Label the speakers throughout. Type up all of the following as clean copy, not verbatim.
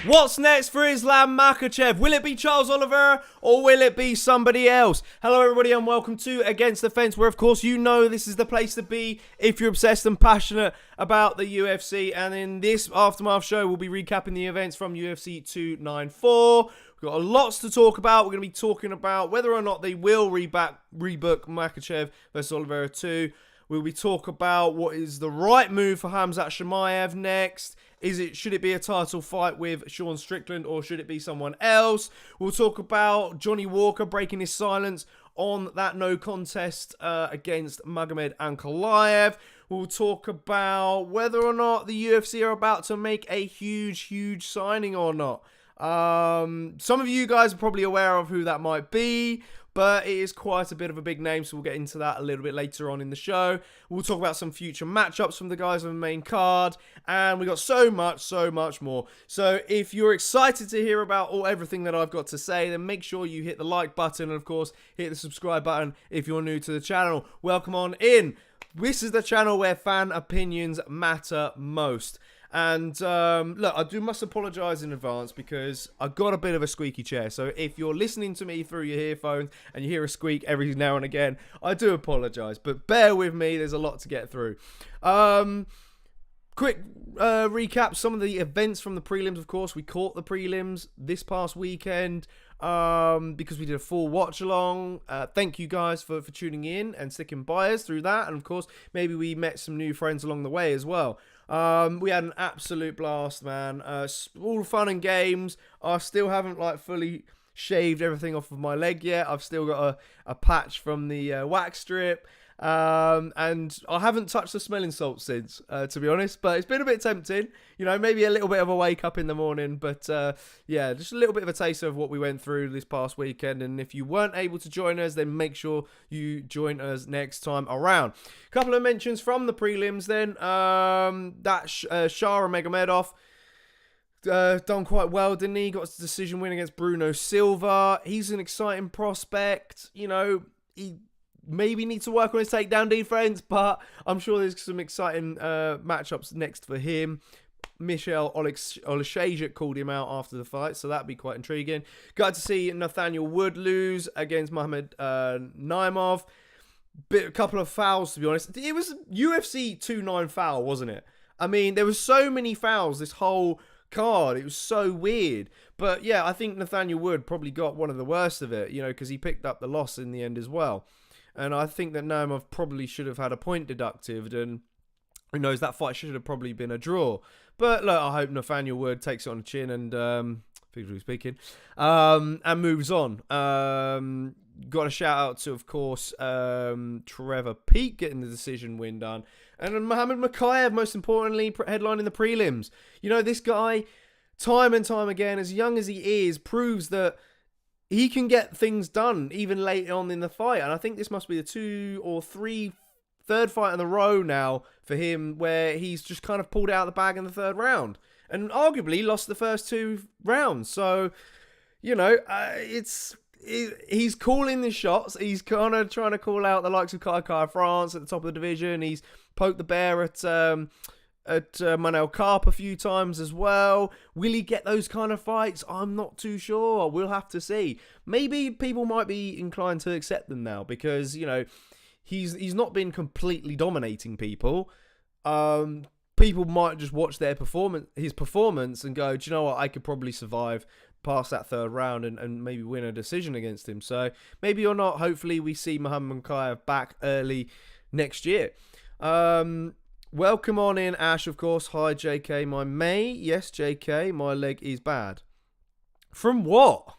Speaker 1: What's next for Islam Makhachev? Will it be Charles Oliveira or will it be somebody else? Hello everybody and welcome to Against the Fence, where of course you know this is the place to be if you're obsessed and passionate about the UFC. And in this Aftermath show, we'll be recapping the events from UFC 294. We've got lots to talk about. We're going to be talking about whether or not they will Rebook Makhachev versus Oliveira 2. We'll be talking about what is the right move for Khamzat Chimaev next. Should it be a title fight with Sean Strickland or should it be someone else? We'll talk about Johnny Walker breaking his silence on that no contest against Magomed Ankalaev. We'll talk about whether or not the UFC are about to make a huge signing or not. Some of you guys are probably aware of who that might be, but it is quite a bit of a big name, so we'll get into that a little bit later on in the show. We'll talk about some future matchups from the guys on the main card, and we got so much more. So if you're excited to hear about everything that I've got to say, then make sure you hit the like button, and of course, hit the subscribe button if you're new to the channel. Welcome on in. This is the channel where fan opinions matter most. And look, I must apologise in advance because I've got a bit of a squeaky chair. So if you're listening to me through your earphones and you hear a squeak every now and again, I do apologise. But bear with me, there's a lot to get through. Quick recap, some of the events from the prelims, of course. We caught the prelims this past weekend because we did a full watch along. Thank you guys for tuning in and sticking by us through that. And of course, maybe we met some new friends along the way as well. We had an absolute blast, man. All fun and games. I still haven't fully shaved everything off of my leg yet. I've still got a patch from the wax strip. And I haven't touched the smelling salt since, to be honest, but it's been a bit tempting, maybe a little bit of a wake up in the morning, but yeah, just a little bit of a taste of what we went through this past weekend. And if you weren't able to join us, then make sure you join us next time around. A couple of mentions from the prelims then. Shara Magomedov done quite well, didn't he? Got a decision win against Bruno Silva. He's an exciting prospect. He maybe need to work on his takedown defense, but I'm sure there's some exciting matchups next for him. Michel Oleksiejczuk called him out after the fight, so that'd be quite intriguing. Got to see Nathaniel Wood lose against Mohamed Naimov. A couple of fouls, to be honest. It was UFC 2-9 foul, wasn't it? I mean, there was so many fouls this whole card. It was so weird. But yeah, I think Nathaniel Wood probably got one of the worst of it, because he picked up the loss in the end as well. And I think that Naimov probably should have had a point deducted, and who knows, that fight should have probably been a draw. But look, I hope Nathaniel Wood takes it on the chin and, figuratively speaking, and moves on. Got a shout out to, of course, Trevor Peake getting the decision win done. And Rebook Makhachev, most importantly, headlining the prelims. This guy, time and time again, as young as he is, proves that he can get things done even late on in the fight. And I think this must be the third fight in a row now for him where he's just kind of pulled out of the bag in the third round. And arguably lost the first two rounds. So, he's calling the shots. He's kind of trying to call out the likes of Kai France at the top of the division. He's poked the bear at Manel Karp a few times as well. Will he get those kind of fights? I'm not too sure. We'll have to see. Maybe people might be inclined to accept them now because, he's not been completely dominating people. People might just watch his performance and go, do you know what? I could probably survive past that third round and maybe win a decision against him. So maybe or not, hopefully we see Rebook Makhachev back early next year. Welcome on in, Ash, of course. Hi, JK, my mate. Yes, JK, my leg is bad. From what?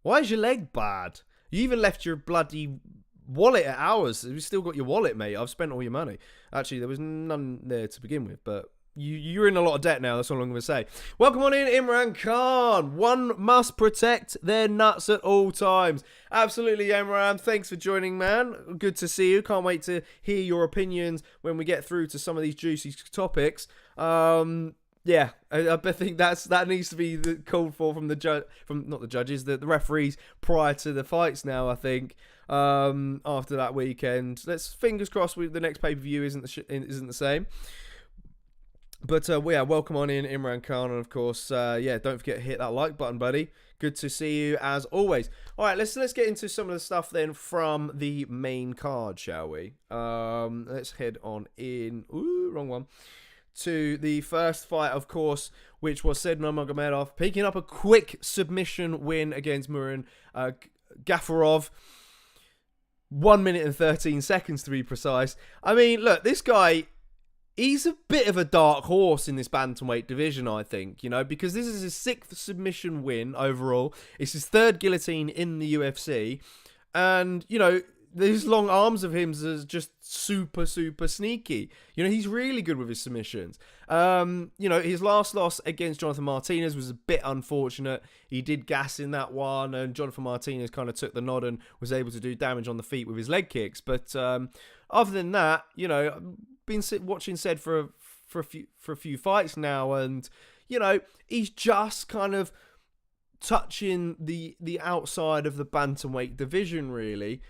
Speaker 1: Why is your leg bad? You even left your bloody wallet at ours. You've still got your wallet, mate. I've spent all your money. Actually, there was none there to begin with, but you're in a lot of debt now. That's all I'm going to say. Welcome on in, Imran Khan. One must protect their nuts at all times. Absolutely, Imran. Thanks for joining, man. Good to see you. Can't wait to hear your opinions when we get through to some of these juicy topics. Yeah, I think that needs to be called for from the referees prior to the fights. Now, I think after that weekend, let's fingers crossed the next pay-per-view isn't the same. But yeah, welcome on in, Imran Khan, and of course, yeah, don't forget to hit that like button, buddy. Good to see you as always. All right, let's get into some of the stuff then from the main card, shall we? Let's head on in. Ooh, wrong one. To the first fight, of course, which was Said Nurmagomedov picking up a quick submission win against Murin Gafarov. 1 minute and 13 seconds to be precise. I mean, look, this guy, he's a bit of a dark horse in this bantamweight division, I think, you know, because this is his 6th submission win overall. It's his 3rd guillotine in the UFC. And, you know, these long arms of him is just super, super sneaky. You know, he's really good with his submissions. You know, his last loss against Jonathan Martinez was a bit unfortunate. He did gas in that one, and Jonathan Martinez kind of took the nod and was able to do damage on the feet with his leg kicks. But other than that, you know, been watching Said for a few fights now, and you know, he's just kind of touching the outside of the bantamweight division, really.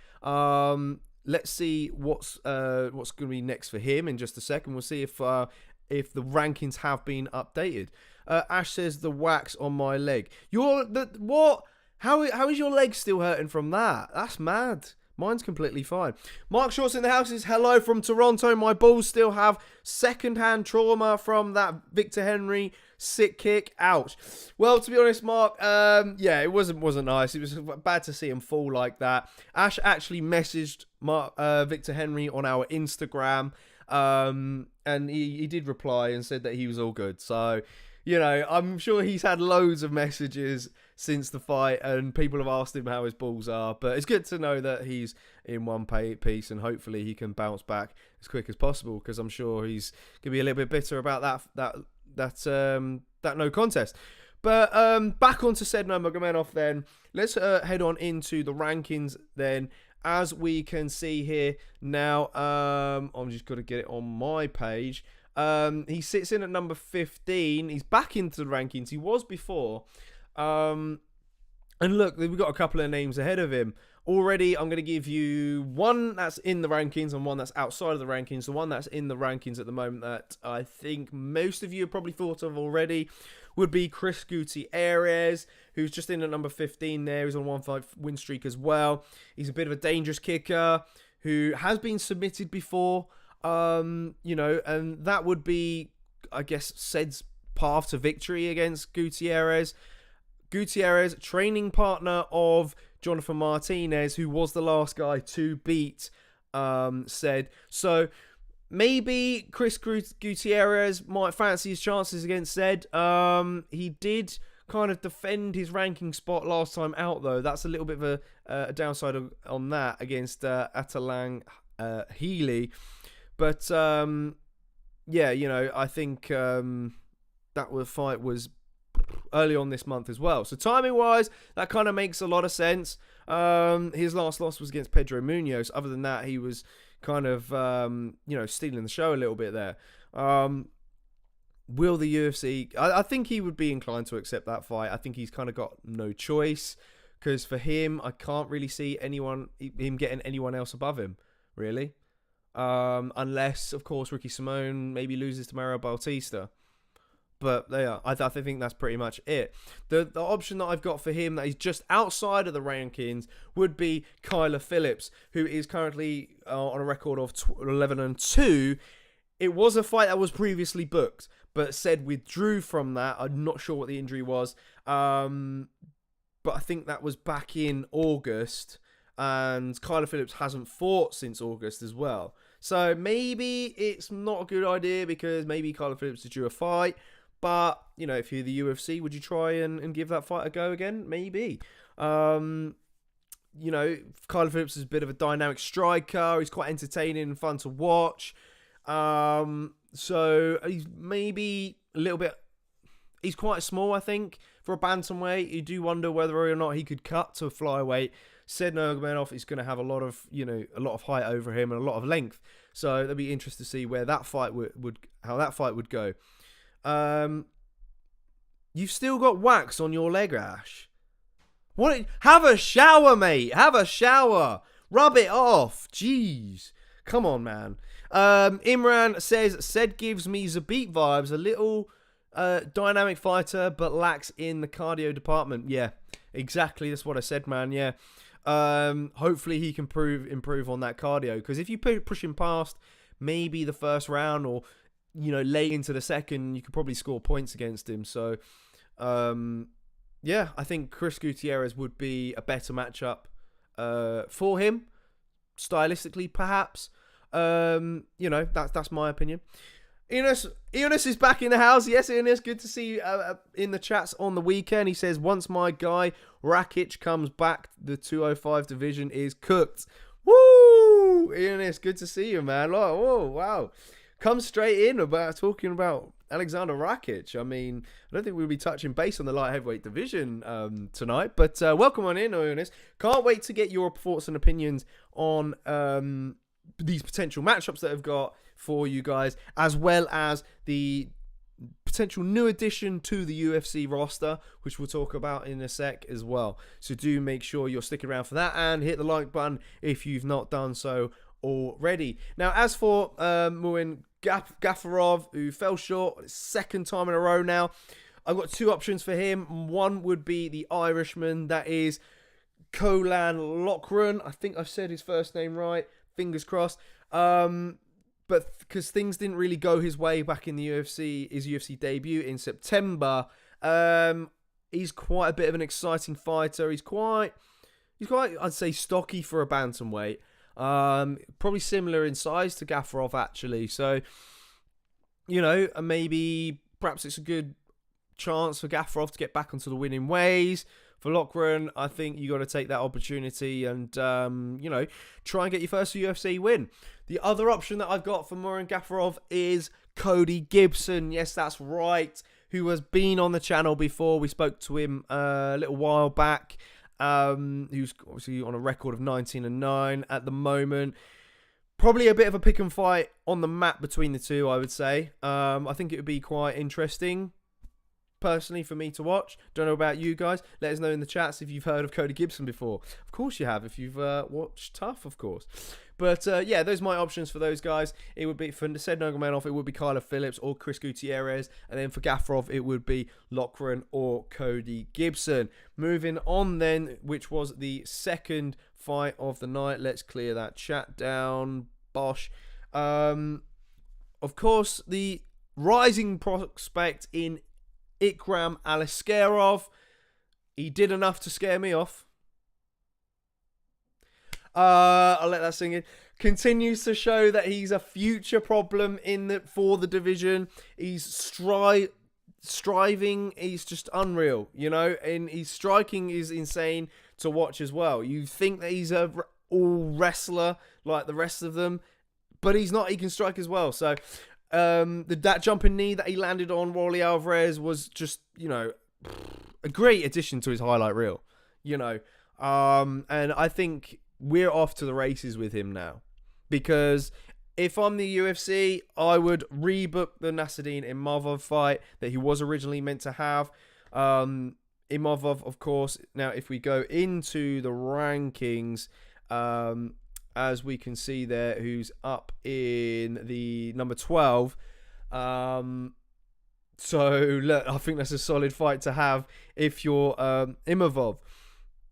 Speaker 1: Let's see what's going to be next for him in just a second. We'll see if the rankings have been updated. Ash says the wax on my leg. What? How is your leg still hurting from that? That's mad. Mine's completely fine. Mark Shorts in the house says, hello from Toronto. My balls still have second-hand trauma from that Victor Henry sick kick. Ouch. Well, to be honest, Mark, yeah, it wasn't nice. It was bad to see him fall like that. Ash actually messaged Victor Henry on our Instagram, and he did reply and said that he was all good. So, you know, I'm sure he's had loads of messages since the fight, and people have asked him how his balls are. But it's good to know that he's in one piece, and hopefully he can bounce back as quick as possible, because I'm sure he's gonna be a little bit bitter about that no contest. But back onto Said Nurmagomedov then. Let's head on into the rankings then. As we can see here now, I'm just got to get it on my page. He sits in at number 15. He's back into the rankings. He was before. And look, we've got a couple of names ahead of him. Already, I'm going to give you one that's in the rankings and one that's outside of the rankings. The one that's in the rankings at the moment that I think most of you have probably thought of already would be Chris Gutierrez, who's just in at number 15 there. He's on a 1-5 win streak as well. He's a bit of a dangerous kicker who has been submitted before. You know, and that would be, I guess, Said's path to victory against Gutierrez. Gutierrez, training partner of Jonathan Martinez, who was the last guy to beat Said. So maybe Chris Gutierrez might fancy his chances against Said. He did kind of defend his ranking spot last time out, though. That's a little bit of a downside on that against Atalang Healy. But, yeah, you know, I think that fight was early on this month as well. So timing-wise, that kind of makes a lot of sense. His last loss was against Pedro Munoz. Other than that, he was kind of, you know, stealing the show a little bit there. Will the UFC... I think he would be inclined to accept that fight. I think he's kind of got no choice. Because for him, I can't really see him getting anyone else above him, really. Unless, of course, Ricky Simone maybe loses to Mario Bautista. But there, I think that's pretty much it. The option that I've got for him that is just outside of the rankings would be Kyler Phillips, who is currently on a record of 11-2. It was a fight that was previously booked, but Said withdrew from that. I'm not sure what the injury was. But I think that was back in August. And Kyler Phillips hasn't fought since August as well. So maybe it's not a good idea because maybe Kyler Phillips is due a fight. But, you know, if you're the UFC, would you try and give that fight a go again? Maybe. You know, Kyler Phillips is a bit of a dynamic striker. He's quite entertaining and fun to watch. So he's maybe a little bit... He's quite small, I think, for a bantamweight. You do wonder whether or not he could cut to a flyweight. Said Nurmagomedov is going to have a lot of height over him and a lot of length. So it'll be interesting to see where that fight how that fight would go. You've still got wax on your leg, Ash. What? Have a shower, mate. Have a shower. Rub it off. Jeez. Come on, man. Imran says, Said gives me Zabit vibes, a little dynamic fighter, but lacks in the cardio department. Yeah, exactly. That's what I said, man. Yeah. Hopefully he can improve on that cardio, because if you push him past maybe the first round, or late into the second, you could probably score points against him. So yeah, I think Chris Gutierrez would be a better matchup for him, stylistically perhaps. That's my opinion. Eunice is back in the house. Yes, Eunice, good to see you in the chats on the weekend. He says, once my guy Rakic comes back, the 205 division is cooked. Woo! Eunice, good to see you, man. Oh, whoa, wow. Come straight in about talking about Alexander Rakic. I mean, I don't think we'll be touching base on the light heavyweight division tonight, but welcome on in, Eunice. Can't wait to get your thoughts and opinions on these potential matchups that I've got for you guys, as well as the potential new addition to the UFC roster, which we'll talk about in a sec as well. So do make sure you're sticking around for that, and hit the like button if you've not done so already. Now, as for Muin Gafarov, who fell short second time in a row now, I've got two options for him. One would be the Irishman, that is Kolan Loughran. I think I've said his first name right. Fingers crossed. But because things didn't really go his way back in the UFC, his UFC debut in September, he's quite a bit of an exciting fighter. He's quite, I'd say, stocky for a bantamweight. Probably similar in size to Gafarov, actually. So, maybe perhaps it's a good chance for Gafarov to get back onto the winning ways. For Loughran, I think you got to take that opportunity and, try and get your first UFC win. The other option that I've got for Muin Gafarov is Cody Gibson. Yes, that's right. Who has been on the channel before. We spoke to him a little while back. Who's obviously on a record of 19-9 at the moment. Probably a bit of a pick and fight on the map between the two, I would say. I think it would be quite interesting, personally, for me to watch. Don't know about you guys. Let us know in the chats if you've heard of Cody Gibson before. Of course you have, if you've watched Tough, of course. But yeah, those are my options for those guys. It would be for Said Nurmagomedov, it would be Kyler Phillips or Chris Gutierrez, and then for Gafarov, it would be Loughran or Cody Gibson. Moving on then, which was the second fight of the night. Let's clear that chat down. Bosh. Of course, the rising prospect in Ikram Aliskerov. He did enough to scare me off. I'll let that sink in. Continues to show that he's a future problem for the division. He's striving. He's just unreal, and his striking is insane to watch as well. You think that he's a all wrestler like the rest of them, but he's not. He can strike as well. So that jumping knee that he landed on Wally Alvarez was just, a great addition to his highlight reel, and I think we're off to the races with him now, because if I'm the UFC, I would rebook the Nasruddin Imavov fight that he was originally meant to have. Imavov, of course, now if we go into the rankings, as we can see there, who's up in the number 12. So, look, I think that's a solid fight to have if you're Imavov.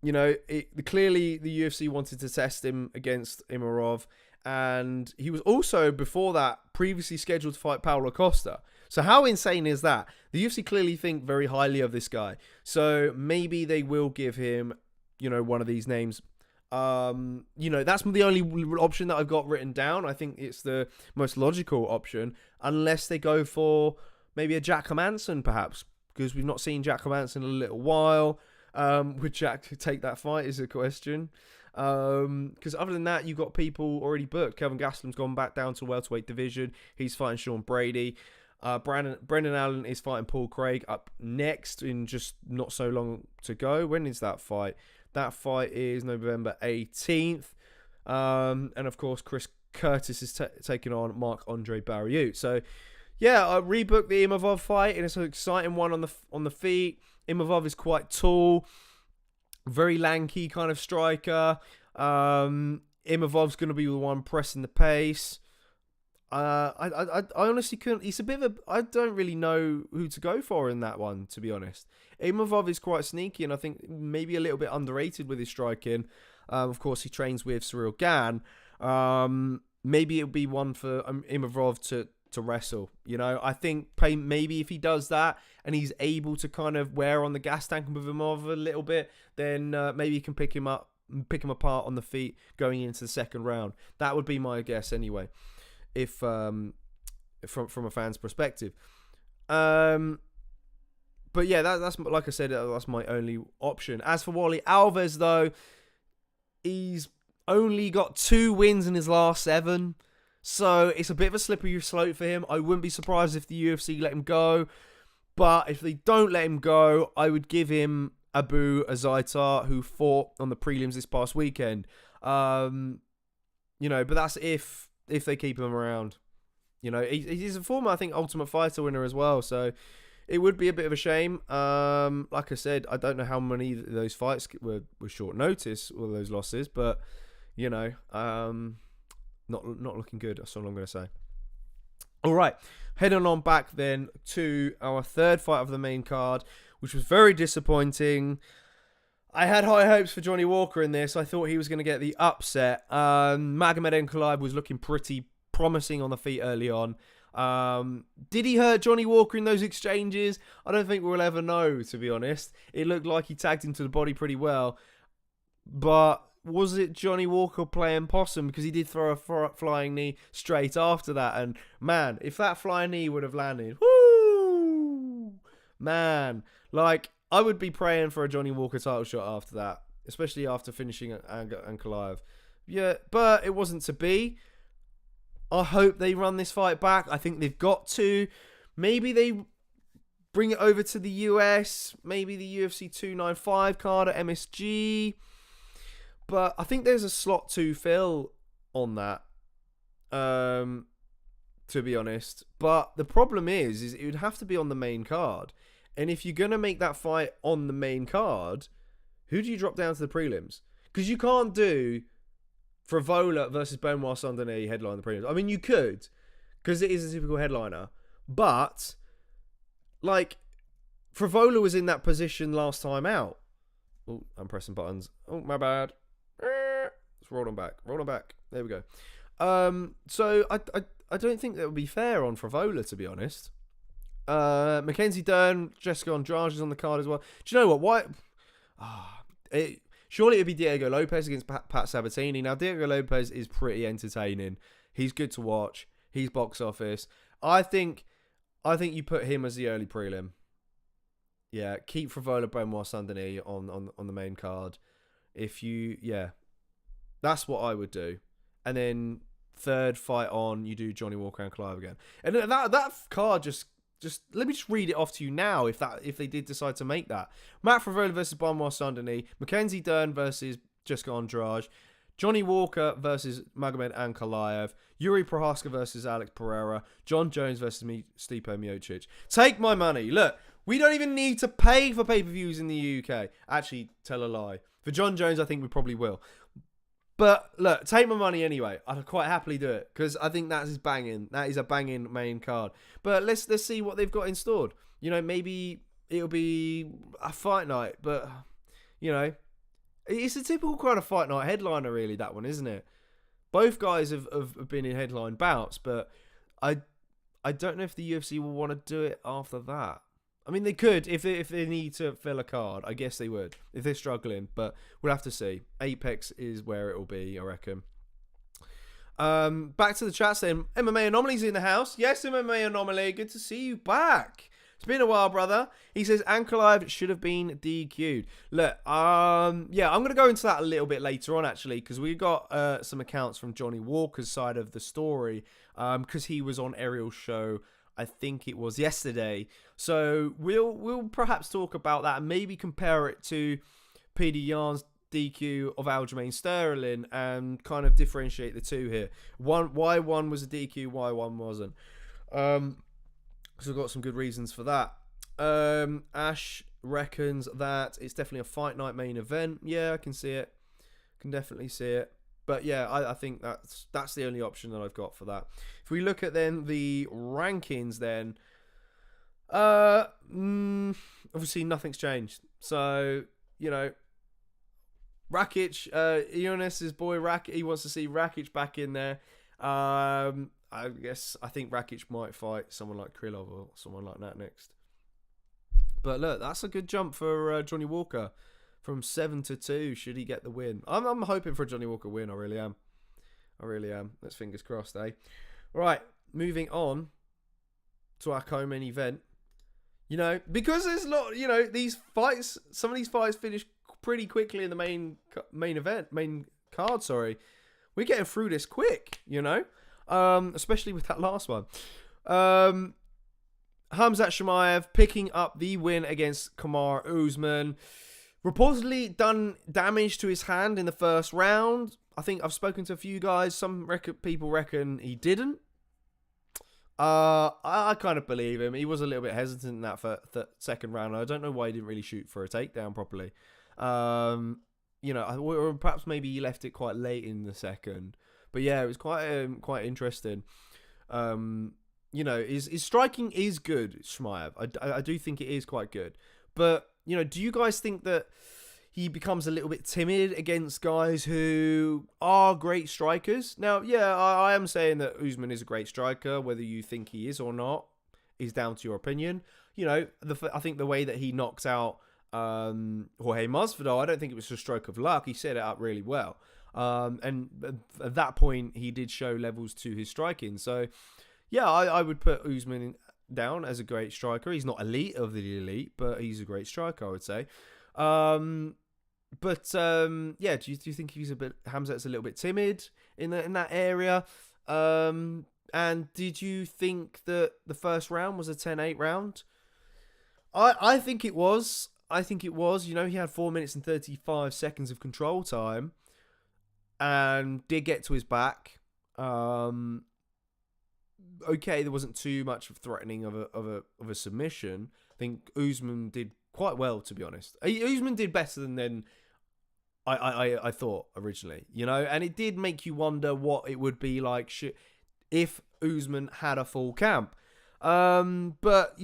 Speaker 1: Clearly the UFC wanted to test him against Imavov, and he was also, before that, previously scheduled to fight Paulo Costa. So how insane is that? The UFC clearly think very highly of this guy. So maybe they will give him, one of these names. That's the only option that I've got written down. I think it's the most logical option, unless they go for maybe a Jack Hermansson, perhaps, because we've not seen Jack Hermansson in a little while. Would Jack take that fight is a question. Because other than that, you've got people already booked. Kevin Gastelum's gone back down to welterweight division. He's fighting Sean Brady. Brendan Allen is fighting Paul Craig up next in just not so long to go. When is that fight? That fight is November 18th. And of course, Chris Curtis is taking on Marc-Andre Barriou. So, yeah, I rebooked the Imavov fight, and it's an exciting one on the feet. Imavov is quite tall, very lanky kind of striker. Imavov's going to be the one pressing the pace. I honestly couldn't. It's a bit of a. I don't really know who to go for in that one, to be honest. Imavov is quite sneaky, and I think maybe a little bit underrated with his striking. Of course, he trains with Cyril Gann. Maybe it would be one for Imavov to wrestle. You know, I think maybe if he does that and he's able to kind of wear on the gas tank with Imavov a little bit, then maybe he can pick him apart on the feet going into the second round. That would be my guess anyway, if from a fan's perspective. But yeah, that's like I said, that's my only option. As for Wally Alves, though, he's only got 2 wins in his last 7. So it's a bit of a slippery slope for him. I wouldn't be surprised if the UFC let him go. But if they don't let him go, I would give him Abu Azaitar, who fought on the prelims this past weekend. But that's if they keep him around. He's a former, I think, Ultimate Fighter winner as well. So it would be a bit of a shame. Like I said, I don't know how many of those fights were short notice, all those losses. But, not looking good. That's all I'm going to say. All right. Heading on back then to our third fight of the main card, which was very disappointing. I had high hopes for Johnny Walker in this. I thought he was going to get the upset. Magomed Ankalaev was looking pretty promising on the feet early on. Did he hurt Johnny Walker in those exchanges? I don't think we'll ever know, to be honest. It looked like he tagged him to the body pretty well. But was it Johnny Walker playing possum? Because he did throw a flying knee straight after that. And man, if that flying knee would have landed, whoo! Man, I would be praying for a Johnny Walker title shot after that. Especially after finishing Ankalaev. Yeah, but it wasn't to be. I hope they run this fight back. I think they've got to. Maybe they bring it over to the US. Maybe the UFC 295 card at MSG. But I think there's a slot to fill on that, to be honest. But the problem is it would have to be on the main card. And if you're going to make that fight on the main card, who do you drop down to the prelims? Because you can't do Frivola versus Benoit Saint-Denis headline the prelims. I mean, you could, because it is a typical headliner. But, Frivola was in that position last time out. Oh, I'm pressing buttons. Oh, my bad. Let's roll on back. There we go. So I don't think that would be fair on Frivola, to be honest. Mackenzie Dern, Jessica Andrade is on the card as well. Do you know what? Surely it'd be Diego Lopez against Pat Sabatini. Now, Diego Lopez is pretty entertaining. He's good to watch. He's box office. I think you put him as the early prelim. Yeah, keep Frivola Benoit Saint-Denis on the main card. That's what I would do. And then third fight on, you do Johnny Walker and Clive again. And that card just let me just read it off to you now if they did decide to make that. Matt Frivola versus Benoit Saint-Denis, Mackenzie Dern versus Jessica Andrade, Johnny Walker versus Magomed Ankalaev, Yuri Prohaska versus Alex Pereira, John Jones versus Stipe Miocic. Take my money. Look, we don't even need to pay for pay-per-views in the UK. Actually, tell a lie. For John Jones, I think we probably will. But look, take my money anyway. I'd quite happily do it because I think that is banging. That is a banging main card. But let's see what they've got in store. Maybe it'll be a fight night, but it's a typical kind of fight night headliner, really. That one, isn't it? Both guys have been in headline bouts, but I don't know if the UFC will want to do it after that. I mean, they could if they need to fill a card. I guess they would if they're struggling, but we'll have to see. Apex is where it will be, I reckon. Back to the chats then. MMA Anomaly's in the house. Yes, MMA Anomaly. Good to see you back. It's been a while, brother. He says Ankalaev should have been DQ'd. Look, I'm going to go into that a little bit later on, actually, because we got some accounts from Johnny Walker's side of the story, because he was on Ariel's show. I think it was yesterday. So we'll perhaps talk about that and maybe compare it to Peter Yan's DQ of Aljamain Sterling and kind of differentiate the two here. Why one was a DQ, why one wasn't. So we've got some good reasons for that. Ash reckons that it's definitely a fight night main event. Yeah, I can see it. Can definitely see it. But yeah, I think that's the only option that I've got for that. If we look at then the rankings, then obviously nothing's changed. So Rakic, Ioannis's boy Rakic, he wants to see Rakic back in there. I think Rakic might fight someone like Krylov or someone like that next. But look, that's a good jump for Johnny Walker from 7-2. Should he get the win? I'm hoping for a Johnny Walker win. I really am. Let's fingers crossed, eh? Right, moving on to our co-main event. Because there's a lot. These fights. Some of these fights finish pretty quickly in the main card. Sorry, we're getting through this quick. Especially with that last one. Khamzat Chimaev picking up the win against Kamaru Usman. Reportedly done damage to his hand in the first round. I think I've spoken to a few guys. Some people reckon he didn't. I kind of believe him. He was a little bit hesitant in that second round. I don't know why he didn't really shoot for a takedown properly. Or perhaps maybe he left it quite late in the second. But yeah, it was quite interesting. His striking is good, Chimaev. I do think it is quite good. But, do you guys think that he becomes a little bit timid against guys who are great strikers? Now, yeah, I am saying that Usman is a great striker. Whether you think he is or not is down to your opinion. I think the way that he knocked out Jorge Masvidal, I don't think it was a stroke of luck. He set it up really well. And at that point, he did show levels to his striking. So, yeah, I would put Usman down as a great striker. He's not elite of the elite, but he's a great striker, I would say. Do you think Khamzat's a little bit timid in that area? And did you think that the first round was a 10-8 round? I think it was. He had 4 minutes and 35 seconds of control time and did get to his back. Okay, there wasn't too much of threatening of a submission. I think Usman did quite well, to be honest. Usman did better than I thought originally, and it did make you wonder what it would be like if Usman had a full camp. But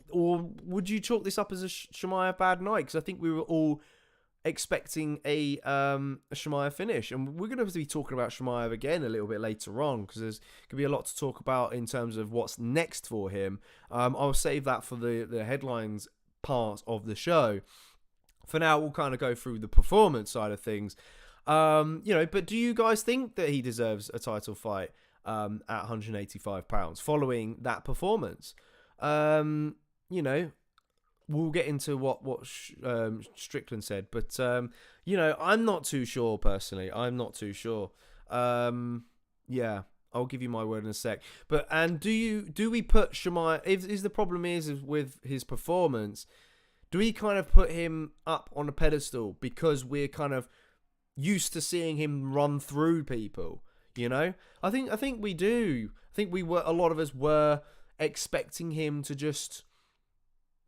Speaker 1: or would you chalk this up as a Chimaev bad night? Because I think we were all expecting a Chimaev finish, and we're going to be talking about Chimaev again a little bit later on, because there's going to be a lot to talk about in terms of what's next for him. I'll save that for the headlines part of the show. For now, we'll kind of go through the performance side of things. But do you guys think that he deserves a title fight at 185 pounds following that performance? We'll get into what Strickland said, but I'm not too sure personally. I'm not too sure. Yeah, I'll give you my word in a sec. But do we put Chimaev? Is the problem is with his performance? Do we kind of put him up on a pedestal because we're kind of used to seeing him run through people? I think we do. I think a lot of us were expecting him to just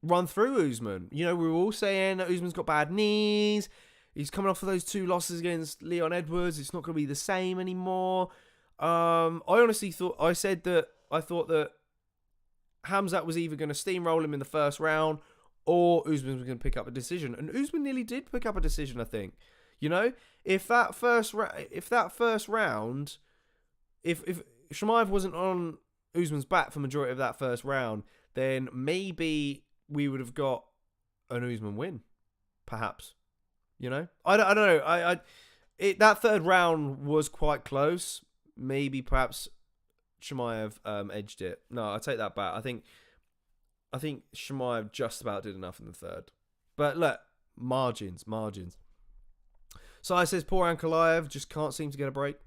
Speaker 1: run through Usman. We were all saying that Usman's got bad knees. He's coming off of those 2 losses against Leon Edwards. It's not going to be the same anymore. I honestly thought I thought that Khamzat was either going to steamroll him in the first round or Usman was going to pick up a decision, and Usman nearly did pick up a decision. I think, if Chimaev wasn't on Usman's back for majority of that first round, then maybe we would have got an Usman win, perhaps. I don't know. That third round was quite close. Maybe perhaps Chimaev edged it. No, I take that back. I think Chimaev just about did enough in the third. But look, margins. So I says poor Ankalaev just can't seem to get a break.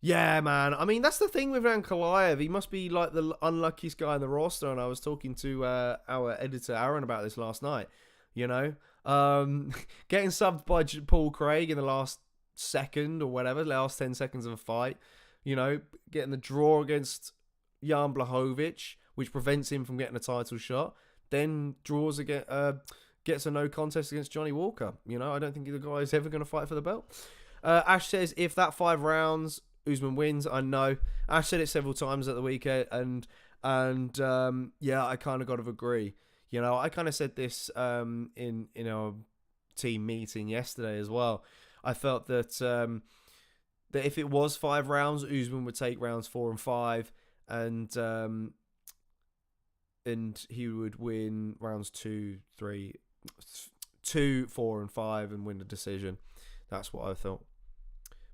Speaker 1: Yeah, man. I mean, that's the thing with Ankalaev. He must be like the unluckiest guy in the roster. And I was talking to our editor, Aaron, about this last night. Getting subbed by Paul Craig in the last second or whatever, last 10 seconds of a fight. Getting the draw against Jan Blachowicz, which prevents him from getting a title shot. Then draws gets a no contest against Johnny Walker. I don't think the guy is ever going to fight for the belt. Ash says, if that 5 rounds, Usman wins. I know. Ash said it several times at the weekend, and yeah, I kind of got to agree. You know, I kind of said this in our team meeting yesterday as well. I felt that that if it was 5 rounds, Usman would take rounds 4 and 5, and he would win rounds 2, 4, and 5, and win the decision. That's what I thought.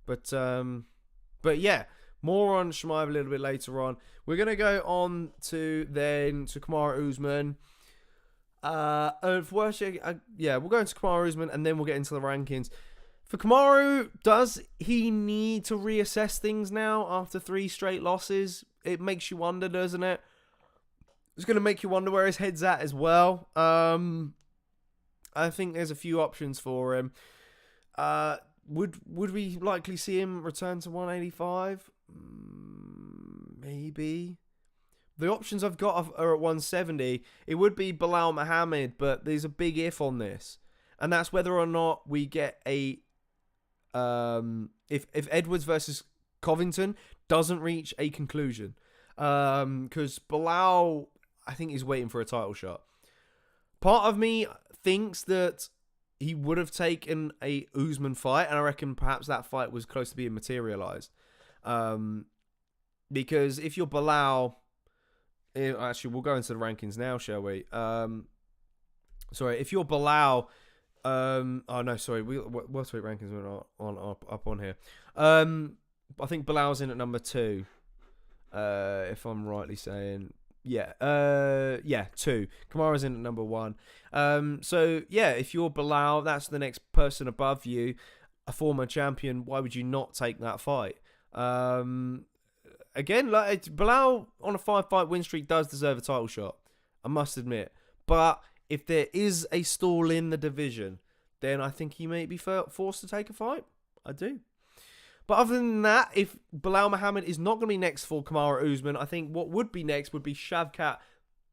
Speaker 1: But yeah, more on Chimaev a little bit later on. We're gonna go on to Kamaru Usman. Yeah, we'll go into Kamaru Usman and then we'll get into the rankings. For Kamaru, does he need to reassess things now after 3 straight losses? It makes you wonder, doesn't it? It's going to make you wonder where his head's at as well. I think there's a few options for him. Would we likely see him return to 185? Maybe. The options I've got are at 170. It would be Belal Muhammad, but there's a big if on this. And that's whether or not we get a... if Edwards versus Covington doesn't reach a conclusion. Because Belal, I think he's waiting for a title shot. Part of me thinks that he would have taken a Usman fight, and I reckon perhaps that fight was close to being materialized. Because if you're Belal... Actually, we'll go into the rankings now, shall we? Sorry, if you're Belal... oh no, sorry. What's weight rankings are up on here? I think Bilal's in at number 2. If I'm rightly saying, yeah, 2. Kamaru's in at number 1. So yeah, if you're Belal, that's the next person above you, a former champion. Why would you not take that fight? Again, like Belal on a 5-fight win streak does deserve a title shot, I must admit. But if there is a stall in the division, then I think he may be forced to take a fight. I do. But other than that, if Belal Muhammad is not going to be next for Kamaru Usman, I think what would be next would be Shavkat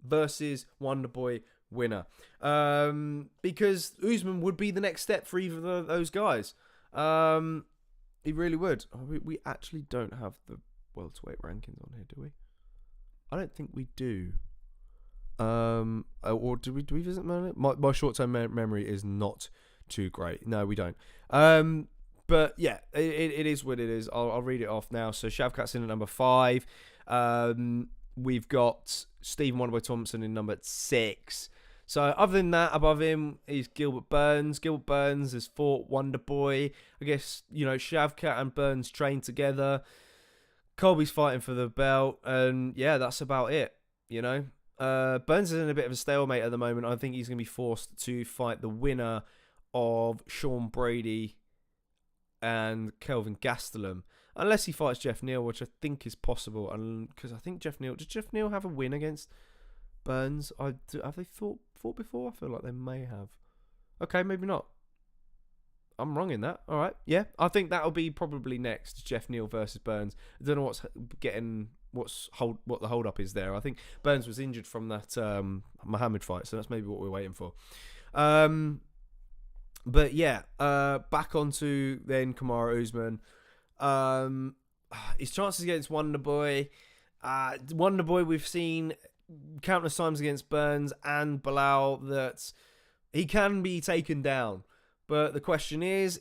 Speaker 1: versus Wonderboy winner. Because Usman would be the next step for either of those guys. He really would. We actually don't have the welterweight rankings on here, do we? I don't think we do. Or do we visit my short-term memory is not too great. No, we don't. But yeah, it is what it is. I'll read it off now. So Shavkat's in at number 5. We've got Stephen Wonderboy Thompson in number 6. So other than that, above him is Gilbert Burns. Gilbert Burns has fought Wonderboy. I guess, you know, Shavkat and Burns trained together. Colby's fighting for the belt. And yeah, that's about it, you know. Burns is in a bit of a stalemate at the moment. I think he's going to be forced to fight the winner of Sean Brady and Kelvin Gastelum, unless he fights Jeff Neal, which I think is possible. And because I think Jeff Neal, did Jeff Neal have a win against Burns? Have they fought before? I feel like they may have. Okay, maybe not. I'm wrong in that. All right, yeah, I think that'll be probably next. Jeff Neal versus Burns. I don't know what the hold up is there. I think Burns was injured from that Muhammad fight, so that's maybe what we're waiting for. But yeah, back onto then Kamaru Usman. His chances against Wonderboy. Wonderboy, we've seen countless times against Burns and Belal that he can be taken down. But the question is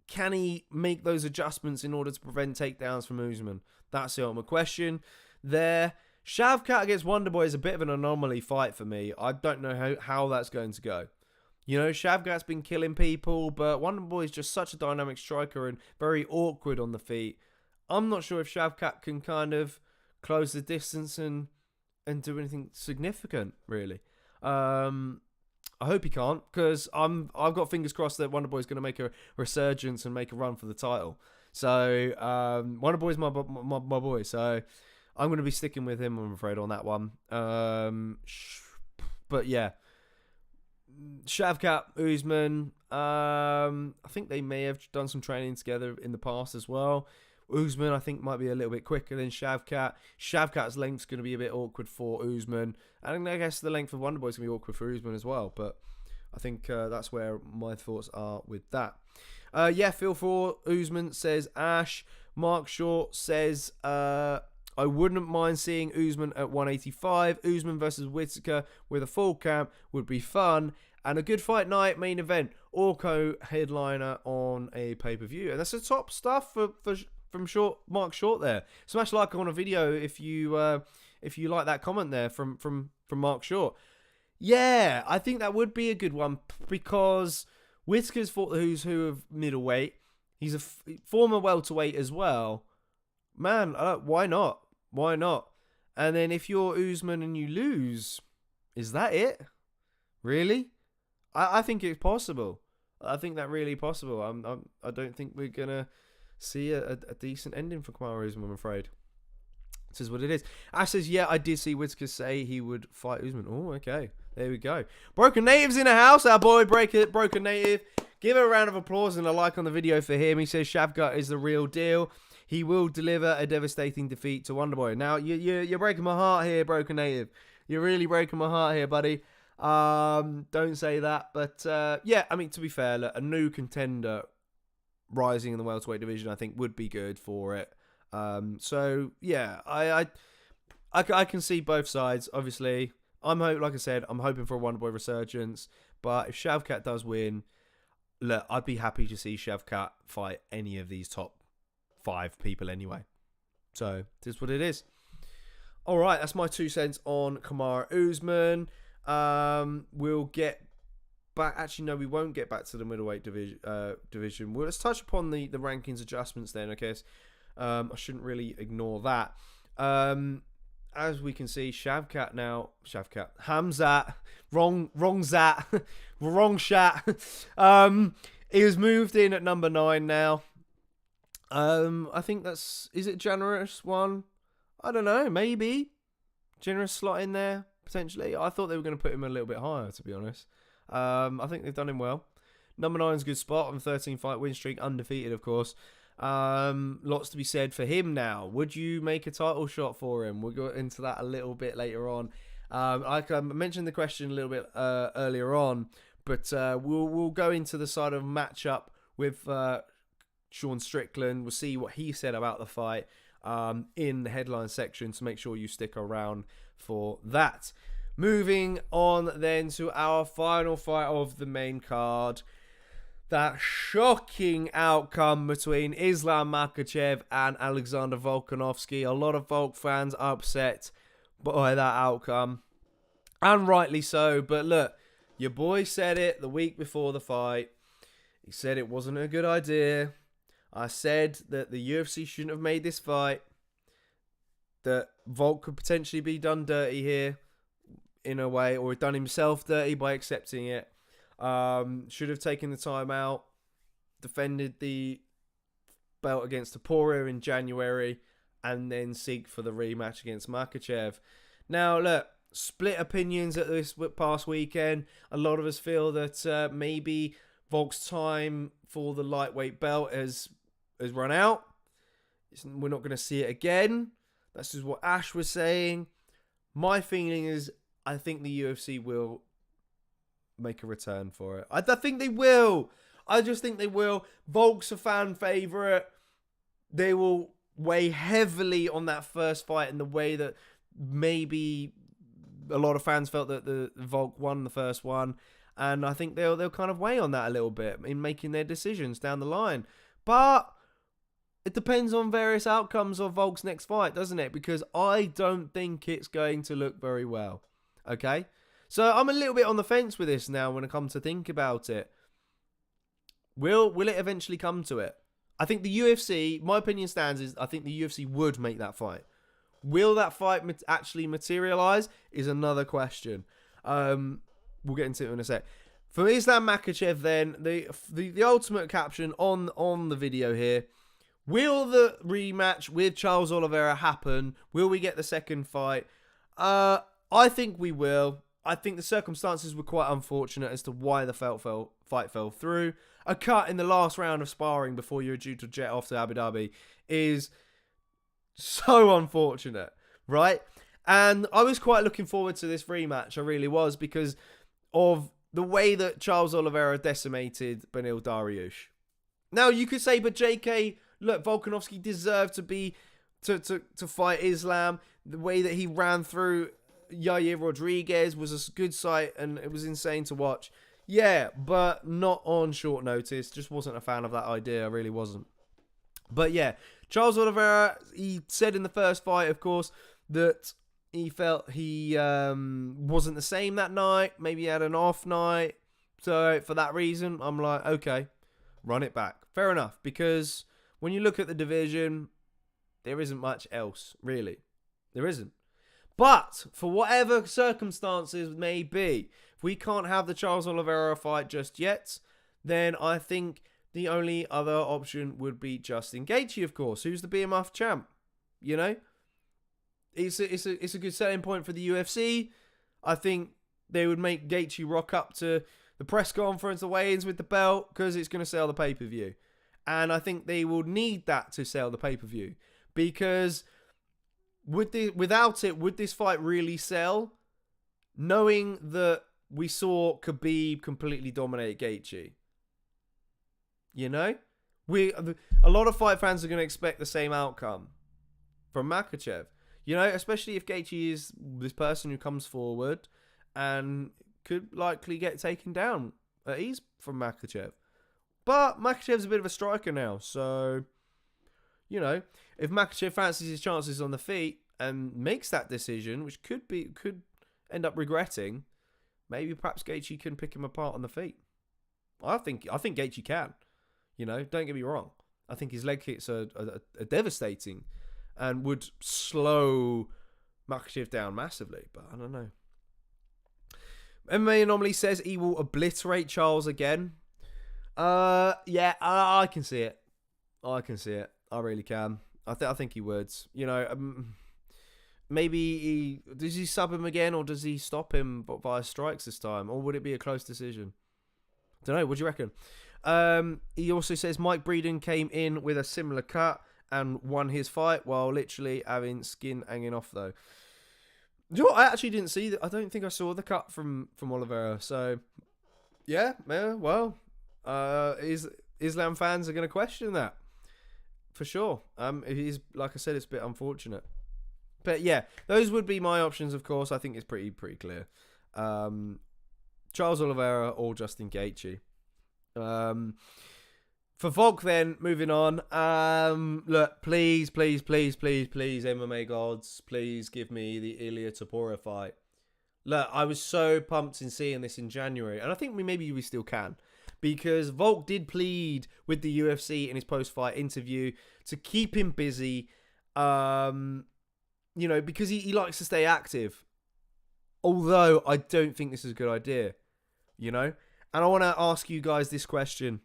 Speaker 1: can he make those adjustments in order to prevent takedowns from Usman? That's the ultimate question there. Shavkat against Wonderboy is a bit of an anomaly fight for me. I don't know how that's going to go. You know, Shavkat's been killing people, but Wonderboy is just such a dynamic striker and very awkward on the feet. I'm not sure if Shavkat can kind of close the distance and do anything significant, really. I hope he can't, because I've got fingers crossed that Wonderboy's going to make a resurgence and make a run for the title. So Wonderboy's my boy, so I'm going to be sticking with him, I'm afraid, on that one. But yeah, Shavkat, Usman, I think they may have done some training together in the past as well. Usman, I think, might be a little bit quicker than Shavkat. Shavkat's length's going to be a bit awkward for Usman. And I guess the length of Wonderboy's going to be awkward for Usman as well. But I think that's where my thoughts are with that. Yeah, feel for Usman, says Ash. Mark Short says, I wouldn't mind seeing Usman at 185. Usman versus Whittaker with a full camp would be fun. And a good fight night main event or co-headliner on a pay-per-view. And that's the top stuff from Mark Short there. Smash like on a video if you like that comment there from Mark Short. Yeah, I think that would be a good one because Whittaker's fought the who's who of middleweight. He's a former welterweight as well. Man, why not? Why not? And then if you're Usman and you lose, is that it? Really? I think it's possible. I think that really possible. I don't think we're gonna see a decent ending for Kamaru Usman, I'm afraid. This is what it is. Ash says, yeah, I did see Whittaker say he would fight Usman. Oh, okay. There we go. Broken Native's in the house. Our boy, Broken Native. Give a round of applause and a like on the video for him. He says Shavkat is the real deal. He will deliver a devastating defeat to Wonderboy. Now, you're breaking my heart here, Broken Native. You're really breaking my heart here, buddy. Don't say that. But, yeah, I mean, to be fair, look, a new contender rising in the welterweight division, I think, would be good for it. So, yeah, I can see both sides, obviously. Like I said, I'm hoping for a Wonderboy resurgence. But if Shavkat does win, look, I'd be happy to see Shavkat fight any of these top 5 people anyway. So, this is what it is. All right, that's my 2 cents on Kamaru Usman. We'll get back. Actually, no, we won't get back to the middleweight division. Well, let's touch upon the rankings adjustments then, I guess. I shouldn't really ignore that. As we can see, Khamzat, wrong Shat. He was moved in at number 9 now. I think is it generous one? I don't know, maybe. Generous slot in there, potentially. I thought they were going to put him a little bit higher, to be honest. I think they've done him well. Number 9's a good spot on 13 fight win streak, undefeated, of course. Lots to be said for him now. Would you make a title shot for him? We'll go into that a little bit later on. I mentioned the question a little bit earlier on, but we'll go into the side of matchup with Sean Strickland. We'll see what he said about the fight in the headline section, so make sure you stick around for that. Moving on then to our final fight of the main card. That shocking outcome between Islam Makhachev and Alexander Volkanovski. A lot of Volk fans upset by that outcome. And rightly so. But look, your boy said it the week before the fight. He said it wasn't a good idea. I said that the UFC shouldn't have made this fight. That Volk could potentially be done dirty here in a way, or done himself dirty by accepting it. Should have taken the time out, defended the belt against Topuria in January, and then seek for the rematch against Makhachev. Now, look, split opinions at this past weekend. A lot of us feel that maybe Volk's time for the lightweight belt has run out. We're not going to see it again. That's just what Ash was saying. My feeling is I think the UFC will make a return for it. I think they will. I just think they will. Volk's a fan favourite. They will weigh heavily on that first fight in the way that maybe a lot of fans felt that the Volk won the first one. And I think they'll kind of weigh on that a little bit in making their decisions down the line. But it depends on various outcomes of Volk's next fight, doesn't it? Because I don't think it's going to look very well. Okay? So I'm a little bit on the fence with this now when I come to think about it. Will it eventually come to it? I think the UFC, my opinion stands is I think the UFC would make that fight. Will that fight actually materialise is another question. We'll get into it in a sec. For Islam Makhachev then, the ultimate caption on the video here. Will the rematch with Charles Oliveira happen? Will we get the second fight? I think we will. I think the circumstances were quite unfortunate as to why the fight fell through. A cut in the last round of sparring before you're due to jet off to Abu Dhabi is so unfortunate, right? And I was quite looking forward to this rematch. I really was, because of the way that Charles Oliveira decimated Beneil Dariush. Now, you could say, but JK, look, Volkanovski deserved to fight Islam. The way that he ran through Yair Rodriguez was a good sight, and it was insane to watch. Yeah, but not on short notice. Just wasn't a fan of that idea. I really wasn't. But yeah, Charles Oliveira, he said in the first fight, of course, that he felt he wasn't the same that night. Maybe he had an off night. So for that reason, I'm like, okay, run it back. Fair enough, because when you look at the division, there isn't much else, really. There isn't. But for whatever circumstances may be, if we can't have the Charles Oliveira fight just yet, then I think the only other option would be Justin Gaethje, of course, who's the BMF champ. You know, it's a good selling point for the UFC. I think they would make Gaethje rock up to the press conference, the weigh-ins with the belt, because it's going to sell the pay-per-view. And I think they will need that to sell the pay-per-view, because without it, would this fight really sell? Knowing that we saw Khabib completely dominate Gaethje. You know? A lot of fight fans are going to expect the same outcome from Makhachev. You know, especially if Gaethje is this person who comes forward and could likely get taken down at ease from Makhachev. But Makhachev's a bit of a striker now, so, you know, if Makhachev fancies his chances on the feet and makes that decision, which could end up regretting, maybe perhaps Gaethje can pick him apart on the feet. I think Gaethje can. You know, don't get me wrong. I think his leg kicks are devastating and would slow Makhachev down massively, but I don't know. MMA Anomaly says he will obliterate Charles again. Yeah, I can see it. I can see it. I really can. I think he would. You know, maybe does he sub him again, or does he stop him via strikes this time, or would it be a close decision? Don't know. What do you reckon? He also says Mike Breeden came in with a similar cut and won his fight while literally having skin hanging off, though. Do you know what? I actually didn't see that. I don't think I saw the cut from Oliveira. So, yeah, well, Islam fans are going to question that for sure. It is, like I said, it's a bit unfortunate. But yeah, those would be my options. Of course, I think it's pretty clear. Charles Oliveira or Justin Gaethje. For Volk, then, moving on. Look, please, MMA gods, please give me the Ilia Topuria fight. Look, I was so pumped in seeing this in January, and I think maybe we still can, because Volk did plead with the UFC in his post-fight interview to keep him busy. You know, because he likes to stay active. Although I don't think this is a good idea, you know. And I want to ask you guys this question.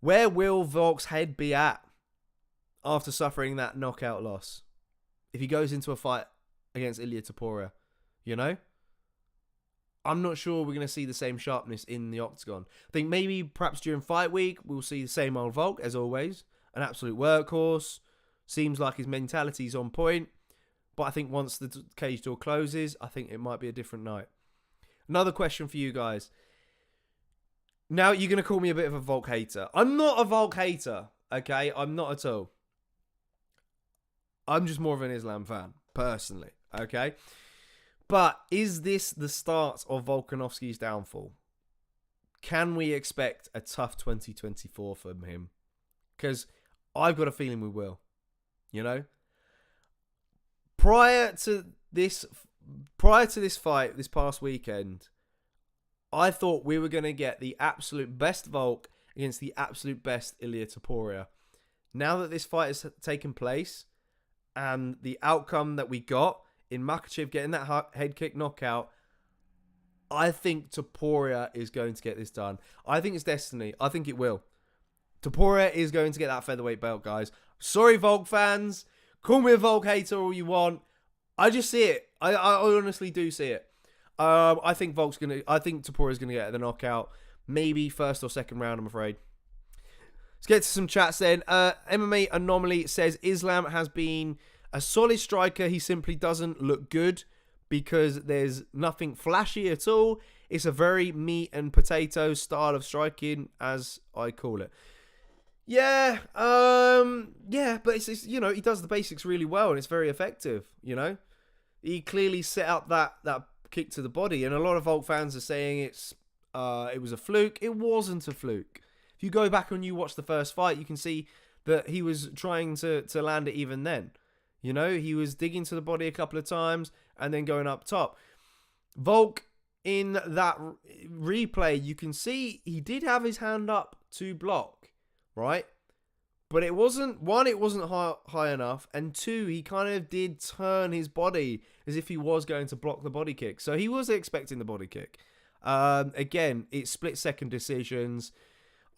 Speaker 1: Where will Volk's head be at after suffering that knockout loss? If he goes into a fight against Ilia Topuria, you know? I'm not sure we're going to see the same sharpness in the octagon. I think maybe perhaps during fight week, we'll see the same old Volk, as always. An absolute workhorse. Seems like his mentality's on point. But I think once the cage door closes, I think it might be a different night. Another question for you guys. Now, you're going to call me a bit of a Volk hater. I'm not a Volk hater, okay? I'm not at all. I'm just more of an Islam fan, personally, okay? But is this the start of Volkanovski's downfall? Can we expect a tough 2024 from him? Because I've got a feeling we will, you know? Prior to this fight, this past weekend, I thought we were going to get the absolute best Volk against the absolute best Ilia Topuria. Now that this fight has taken place and the outcome that we got in Makhachev getting that head kick knockout, I think Topuria is going to get this done. I think it's destiny. I think it will. Topuria is going to get that featherweight belt, guys. Sorry, Volk fans. Call me a Volk hater all you want. I just see it. I honestly do see it. I think Topuria's gonna get the knockout. Maybe first or second round, I'm afraid. Let's get to some chats then. MMA Anomaly says Islam has been a solid striker. He simply doesn't look good because there's nothing flashy at all. It's a very meat and potato style of striking, as I call it. Yeah, but it's he does the basics really well and it's very effective. He clearly set up that kick to the body, and a lot of Volk fans are saying it was a fluke. It wasn't a fluke. If you go back and you watch the first fight, you can see that he was trying to land it even then. He was digging to the body a couple of times and then going up top. Volk, in that replay, you can see he did have his hand up to block, right? But it wasn't high enough, and two, he kind of did turn his body as if he was going to block the body kick. So he was expecting the body kick. Again, it's split-second decisions.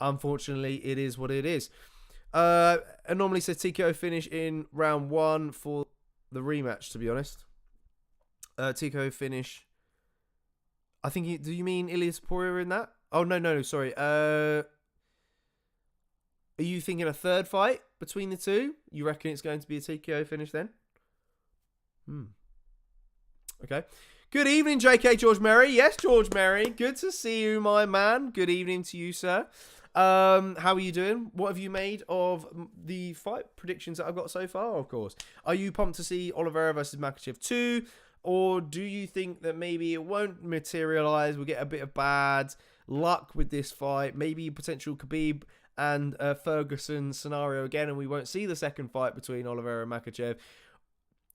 Speaker 1: Unfortunately, it is what it is. Anomaly says TKO finish in round 1 for the rematch, to be honest. TKO finish. I think, do you mean Ilia Topuria in that? Oh, no, sorry. Are you thinking a third fight between the two? You reckon it's going to be a TKO finish then? Okay. Good evening, JK George Merry. Yes, George Merry. Good to see you, my man. Good evening to you, sir. How are you doing? What have you made of the fight predictions that I've got so far, of course? Are you pumped to see Oliveira versus Makhachev 2? Or do you think that maybe it won't materialize? We'll get a bit of bad luck with this fight. Maybe potential Khabib and Ferguson scenario again, and we won't see the second fight between Oliveira and Makhachev.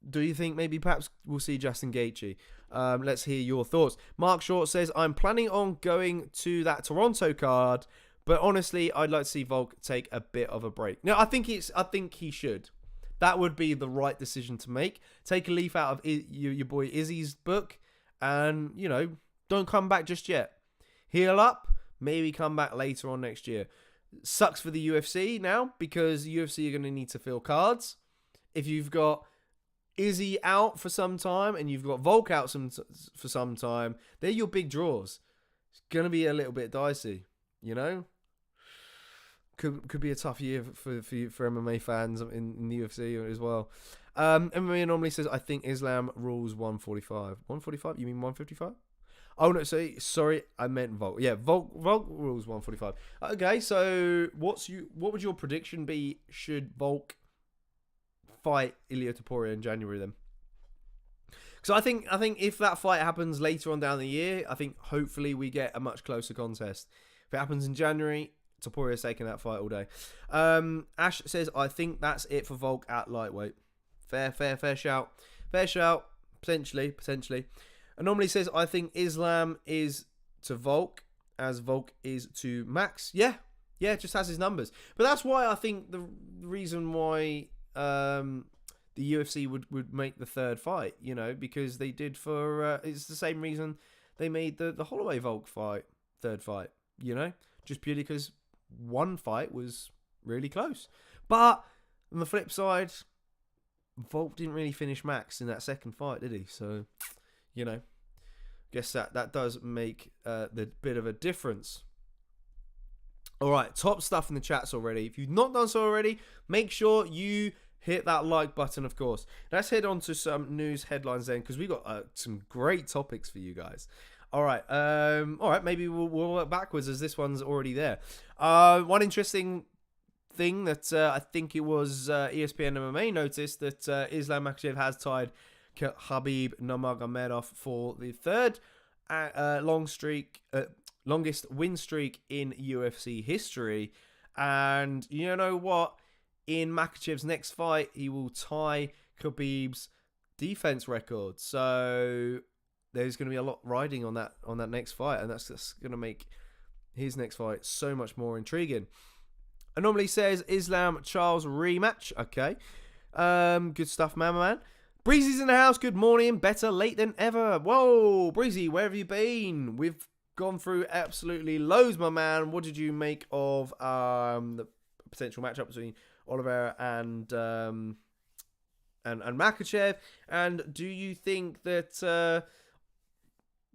Speaker 1: Do you think maybe perhaps we'll see Justin Gaethje? Let's hear your thoughts. Mark Short says, I'm planning on going to that Toronto card, but honestly, I'd like to see Volk take a bit of a break. No, I think he should. That would be the right decision to make. Take a leaf out of your boy Izzy's book and, don't come back just yet. Heal up, maybe come back later on next year. Sucks for the UFC now because UFC are going to need to fill cards. If you've got Izzy out for some time and you've got Volk out for some time, they're your big draws. It's going to be a little bit dicey, Could be a tough year for MMA fans in the UFC as well. MMA normally says, I think Islam rules 145. 145? You mean 155? Oh, no, sorry, I meant Volk. Yeah, Volk rules 145. Okay, so what would your prediction be should Volk fight Ilia Topuria in January then? Because I think if that fight happens later on down the year, I think hopefully we get a much closer contest. If it happens in January, Topuria's taking that fight all day. Ash says, I think that's it for Volk at lightweight. Fair shout. Fair shout. Potentially. Anomaly says, I think Islam is to Volk as Volk is to Max. Yeah, just has his numbers. But that's why I think the reason why the UFC would make the third fight, because they did for... it's the same reason they made the Holloway Volk fight, third fight, just purely because one fight was really close. But on the flip side, Volk didn't really finish Max in that second fight, did he? So, guess that does make the bit of a difference. All right, top stuff in the chats already. If you've not done so already, make sure you hit that like button, of course. Let's head on to some news headlines then, because we've got some great topics for you guys. All right, maybe we'll work backwards as this one's already there. One interesting thing that I think it was ESPN MMA noticed that Islam Makhachev has tied Khabib Nurmagomedov for the third longest win streak in UFC history. And you know what? In Makhachev's next fight, he will tie Khabib's defense record. So there's going to be a lot riding on that next fight, and that's just going to make his next fight so much more intriguing. Anomaly says Islam Charles rematch. Okay, good stuff, man. Breezy's in the house. Good morning. Better late than ever. Whoa, Breezy, where have you been? We've gone through absolutely loads, my man. What did you make of the potential matchup between Oliveira and Makhachev? And do you think that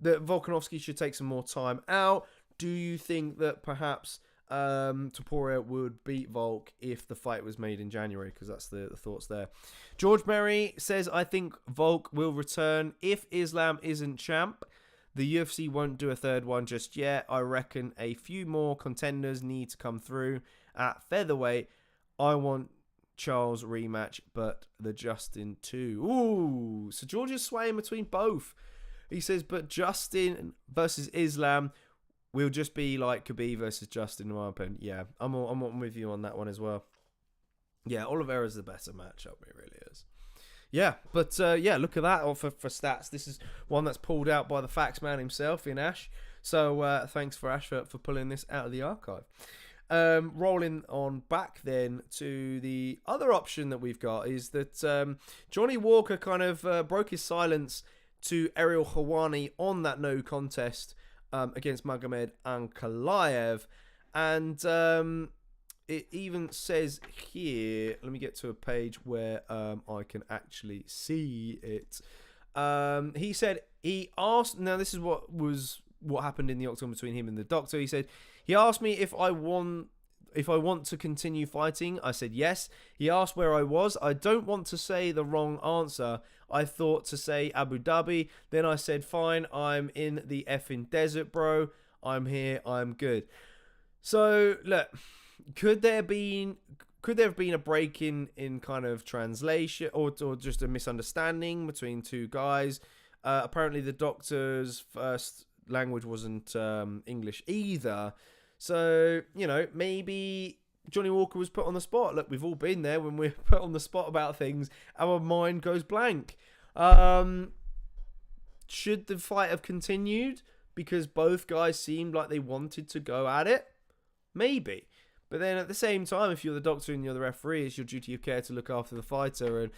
Speaker 1: that Volkanovski should take some more time out? Do you think that perhaps Topuria would beat Volk if the fight was made in January? Because that's the thoughts there. George Merry says, I think Volk will return if Islam isn't champ. The UFC won't do a third one just yet. I reckon a few more contenders need to come through at featherweight. I want Charles rematch, but the Justin too. Ooh, so George is swaying between both. He says, but Justin versus Islam will just be like Khabib versus Justin, in my opinion. Yeah, I'm with you on that one as well. Yeah, Oliveira is the better matchup. It really is. Yeah, but yeah, look at that for stats. This is one that's pulled out by the facts man himself in Ash. So thanks for Ash for pulling this out of the archive. Rolling on back then to the other option that we've got is that Johnny Walker kind of broke his silence to Ariel Helwani on that no contest against Magomed Ankalaev. And it even says here, let me get to a page where I can actually see it. He said he asked, now this is what happened in the octagon between him and the doctor. He said, he asked me if I want to continue fighting. I said yes. He asked where I was. I don't want to say the wrong answer. I thought to say Abu Dhabi. Then I said, fine, I'm in the effing desert, bro. I'm here. I'm good. So, look, could there have been a break in kind of translation or just a misunderstanding between two guys? Apparently the doctor's first language wasn't English either. So, maybe Johnny Walker was put on the spot. Look, we've all been there when we're put on the spot about things. Our mind goes blank. Should the fight have continued because both guys seemed like they wanted to go at it? Maybe. But then at the same time, if you're the doctor and you're the referee, it's your duty of care to look after the fighter. And,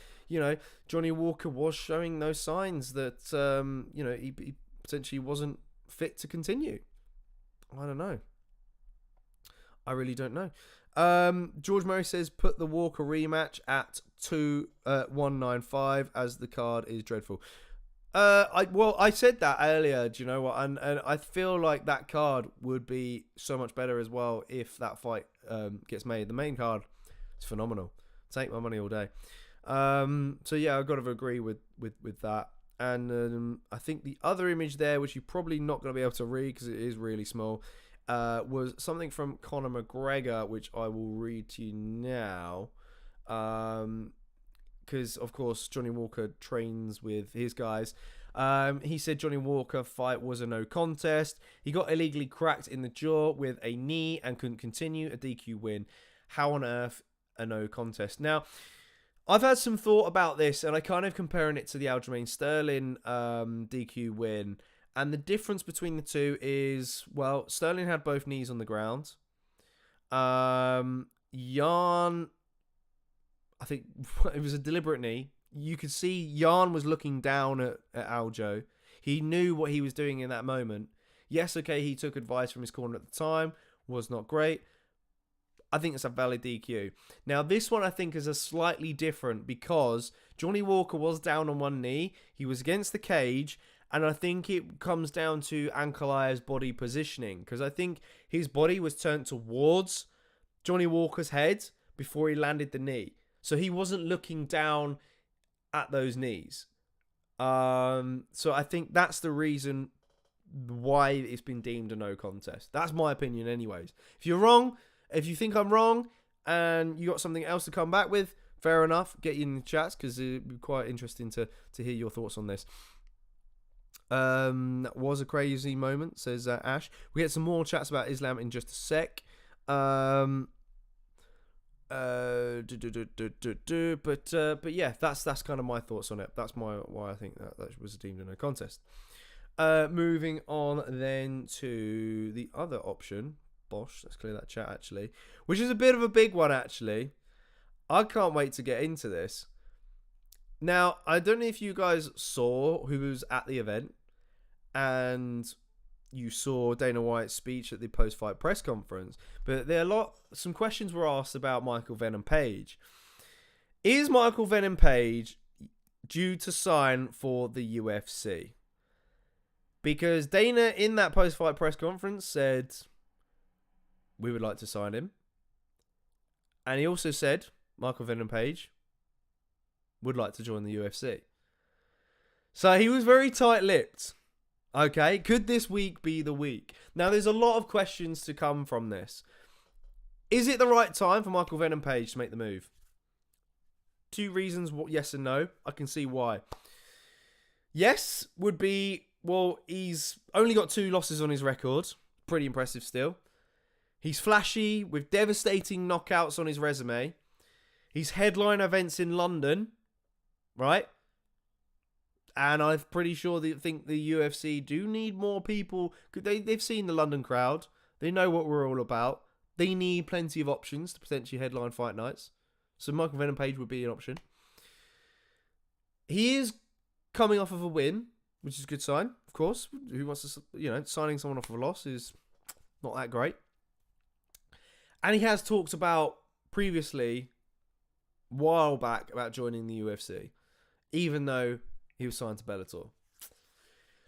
Speaker 1: Johnny Walker was showing those signs that, he potentially wasn't fit to continue. I don't know. I really don't know. George Murray says put the Walker rematch at 195 as the card is dreadful. I said that earlier. Do you know what? And I feel like that card would be so much better as well if that fight gets made. The main card is phenomenal. Take my money all day. So yeah, I've got to agree with that. And I think the other image there, which you're probably not going to be able to read because it is really small, was something from Conor McGregor, which I will read to you now. Because, of course, Johnny Walker trains with his guys. He said Johnny Walker fight was a no contest. He got illegally cracked in the jaw with a knee and couldn't continue. A DQ win. How on earth a no contest? Now, I've had some thought about this, and I kind of comparing it to the Aljamain Sterling DQ win. And the difference between the two is, well, Sterling had both knees on the ground. Jan, I think it was a deliberate knee. You could see Jan was looking down at Aljo. He knew what he was doing in that moment. Yes, okay, he took advice from his corner at the time. Was not great. I think it's a valid DQ. Now, this one I think is a slightly different because Johnny Walker was down on one knee. He was against the cage. And I think it comes down to Ankalaev's body positioning. Because I think his body was turned towards Johnny Walker's head before he landed the knee. So he wasn't looking down at those knees. So I think that's the reason why it's been deemed a no contest. That's my opinion anyways. If you're wrong, if you think I'm wrong, and you got something else to come back with, fair enough. Get you in the chats because it'd be quite interesting to hear your thoughts on this. That was a crazy moment, says Ash. We get some more chats about Islam in just a sec. But yeah, that's kind of my thoughts on it. That's why I think that was deemed a no contest. Moving on then to the other option. Bosh, let's clear that chat actually, which is a bit of a big one actually. I can't wait to get into this. Now, I don't know if you guys saw who was at the event and you saw Dana White's speech at the post-fight press conference, but some questions were asked about Michael Venom Page. Is Michael Venom Page due to sign for the UFC? Because Dana in that post-fight press conference said, we would like to sign him. And he also said, Michael Venom Page would like to join the UFC. So he was very tight-lipped. Okay, could this week be the week? Now, there's a lot of questions to come from this. Is it the right time for Michael Venom Page to make the move? 2 reasons, yes and no. I can see why. Yes would be, well, he's only got 2 losses on his record. Pretty impressive still. He's flashy with devastating knockouts on his resume. He's headline events in London, right? And I'm pretty sure they think the UFC do need more people. They've seen the London crowd. They know what we're all about. They need plenty of options to potentially headline fight nights. So Michael Venom Page would be an option. He is coming off of a win, which is a good sign, of course. Who wants to, signing someone off of a loss is not that great. And he has talked about previously, a while back, about joining the UFC, even though he was signed to Bellator.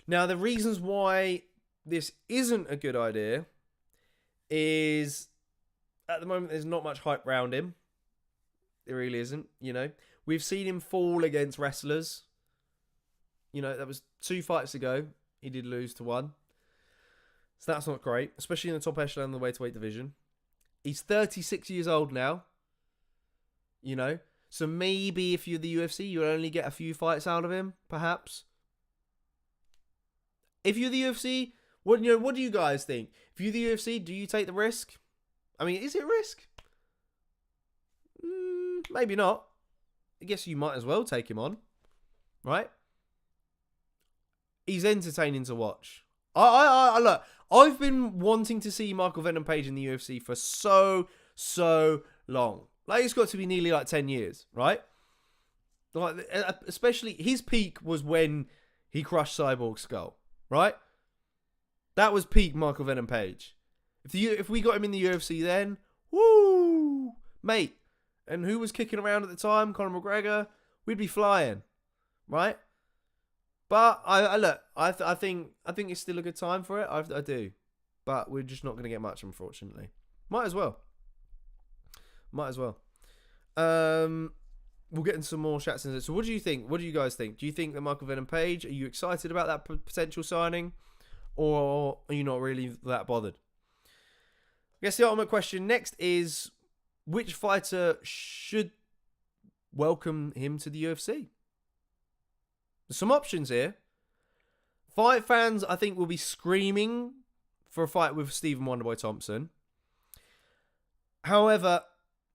Speaker 1: Now, the reasons why this isn't a good idea is, at the moment, there's not much hype around him. There really isn't, We've seen him fall against wrestlers. That was 2 fights ago. He did lose to 1. So that's not great, especially in the top echelon of the welterweight division. He's 36 years old now. So maybe if you're the UFC, you'll only get a few fights out of him, perhaps. If you're the UFC, what do you guys think? If you're the UFC, do you take the risk? I mean, is it a risk? Maybe not. I guess you might as well take him on, right? He's entertaining to watch. Look, I've been wanting to see Michael Venom Page in the UFC for so long. Like, it's got to be nearly 10 years, right? Like, especially his peak was when he crushed Cyborg's skull, right? That was peak Michael Venom Page. If we got him in the UFC then, woo, mate. And who was kicking around at the time? Conor McGregor. We'd be flying, right? But I think it's still a good time for it. I do, but we're just not going to get much, unfortunately. Might as well. We'll get into some more chats in it. So what do you think? What do you guys think? Do you think that Michael Venom Page, are you excited about that potential signing? Or are you not really that bothered? I guess the ultimate question next is, which fighter should welcome him to the UFC? There's some options here. Fight fans, I think, will be screaming for a fight with Stephen Wonderboy Thompson. However,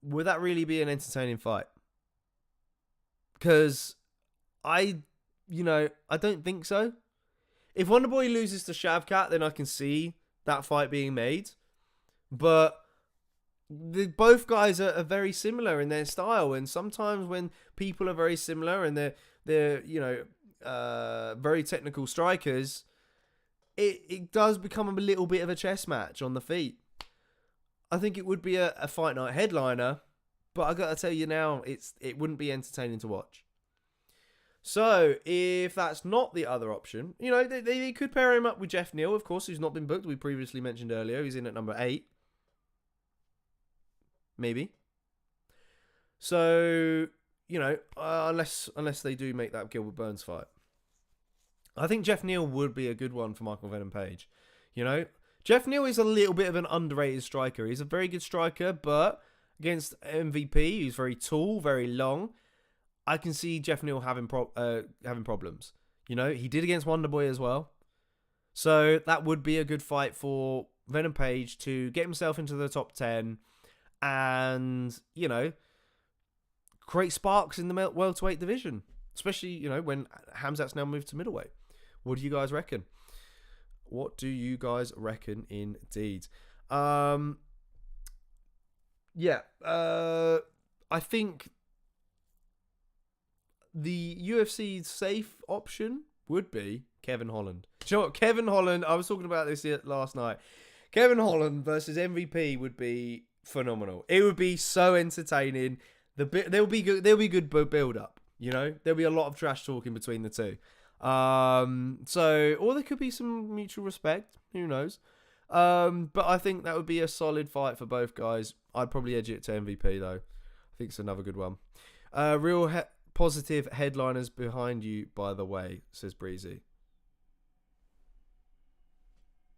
Speaker 1: would that really be an entertaining fight? Because I don't think so. If Wonderboy loses to Shavkat, then I can see that fight being made. But both guys are very similar in their style, and sometimes when people are very similar and they're very technical strikers, it does become a little bit of a chess match on the feet. I think it would be a fight night headliner, but I gotta tell you now, it wouldn't be entertaining to watch. So if that's not the other option, they could pair him up with Jeff Neal, of course, who's not been booked. We previously mentioned earlier, he's in at number 8. Maybe. So, unless they do make that Gilbert Burns fight. I think Jeff Neal would be a good one for Michael Venom Page. Jeff Neal is a little bit of an underrated striker. He's a very good striker, but against MVP, who's very tall, very long, I can see Jeff Neal having problems. He did against Wonderboy as well. So that would be a good fight for Venom Page to get himself into the top 10 and, create sparks in the welterweight division. Especially, when Khamzat's now moved to middleweight. What do you guys reckon? What do you guys reckon indeed? I think the UFC's safe option would be Kevin Holland. Do you know what? Kevin Holland, I was talking about this last night. Kevin Holland versus MVP would be phenomenal. It would be so entertaining. There'll be good build up. There'll be a lot of trash talking between the two. Or there could be some mutual respect. Who knows? But I think that would be a solid fight for both guys. I'd probably edge it to MVP though. I think it's another good one. Positive headliners behind you, by the way, says Breezy.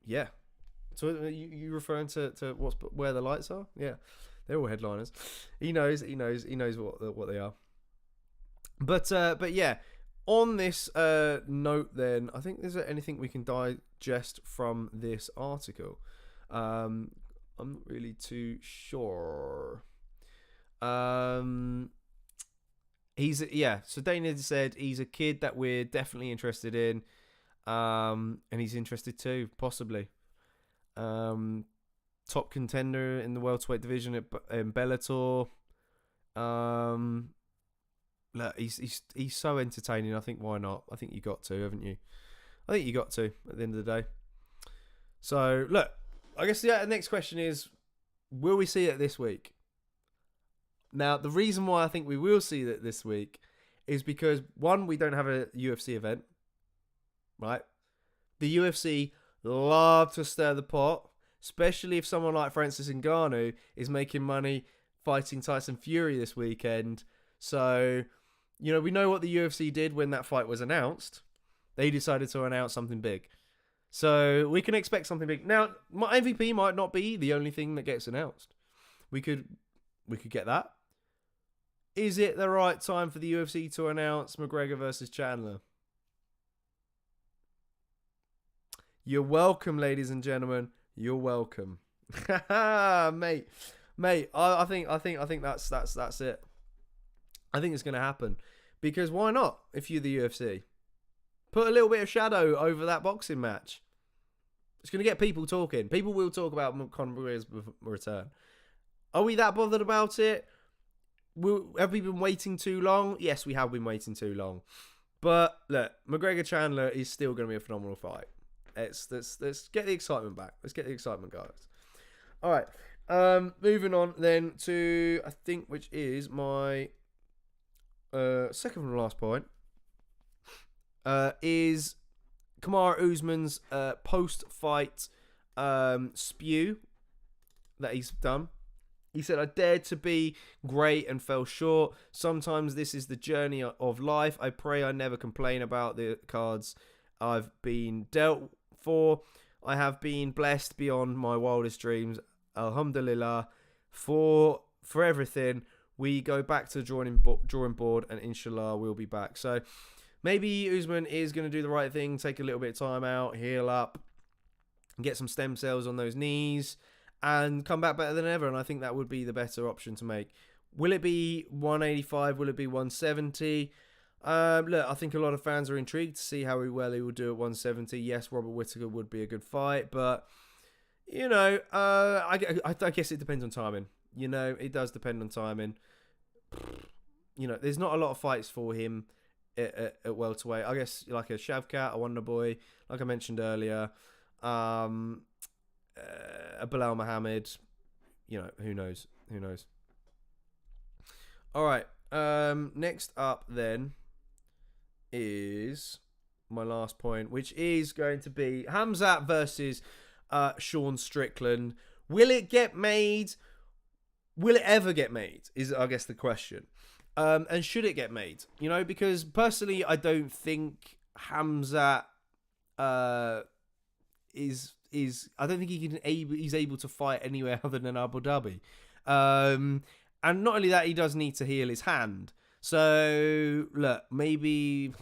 Speaker 1: Yeah. So you referring to where the lights are? Yeah, they're all headliners. He knows what they are. But yeah, on this note, then I think is there anything we can digest from this article? I'm not really too sure. So Dana said he's a kid that we're definitely interested in, and he's interested too, possibly. Top contender in the welterweight division in Bellator. Look, he's so entertaining. I think why not? I think you got to, haven't you? I think you got to at the end of the day. So look, I guess the next question is, will we see it this week? Now, the reason why I think we will see it this week is because, one, we don't have a UFC event, right? The UFC love to stir the pot, especially if someone like Francis Ngannou is making money fighting Tyson Fury this weekend. So, we know what the UFC did when that fight was announced. They decided to announce something big. So, we can expect something big. Now, my MVP might not be the only thing that gets announced. We could get that. Is it the right time for the UFC to announce McGregor versus Chandler? You're welcome, ladies and gentlemen. You're welcome, mate. I think that's it. I think it's going to happen because why not? If you're the UFC, put a little bit of shadow over that boxing match. It's going to get people talking. People will talk about Conor McGregor's return. Are we that bothered about it? Have we been waiting too long? Yes, we have been waiting too long. But look, McGregor Chandler is still going to be a phenomenal fight. Let's get the excitement back. Let's get the excitement, guys. All right. Moving on then to I think which is my second from last point. Is Kamaru Usman's post-fight spew that he's done. He said, I dared to be great and fell short. Sometimes this is the journey of life. I pray I never complain about the cards I've been dealt for. I have been blessed beyond my wildest dreams. Alhamdulillah for everything. We go back to the drawing board and inshallah we'll be back. So maybe Usman is going to do the right thing, take a little bit of time out, heal up, get some stem cells on those knees, and come back better than ever. And I think that would be the better option to make. Will it be 185? Will it be 170? Look, I think a lot of fans are intrigued to see how well he will do at 170. Yes, Robert Whittaker would be a good fight, but I guess it depends on timing. It does depend on timing. There's not a lot of fights for him at welterweight. I guess like a Shavkat, a Wonder Boy, like I mentioned earlier. A Bilal Muhammad, who knows? All right. Next up then is my last point, which is going to be Khamzat versus Sean Strickland. Will it get made? Will it ever get made? Is I guess the question. And should it get made? Because personally, I don't think Khamzat is. I don't think he's able to fight anywhere other than Abu Dhabi. And not only that, he does need to heal his hand. So, look, maybe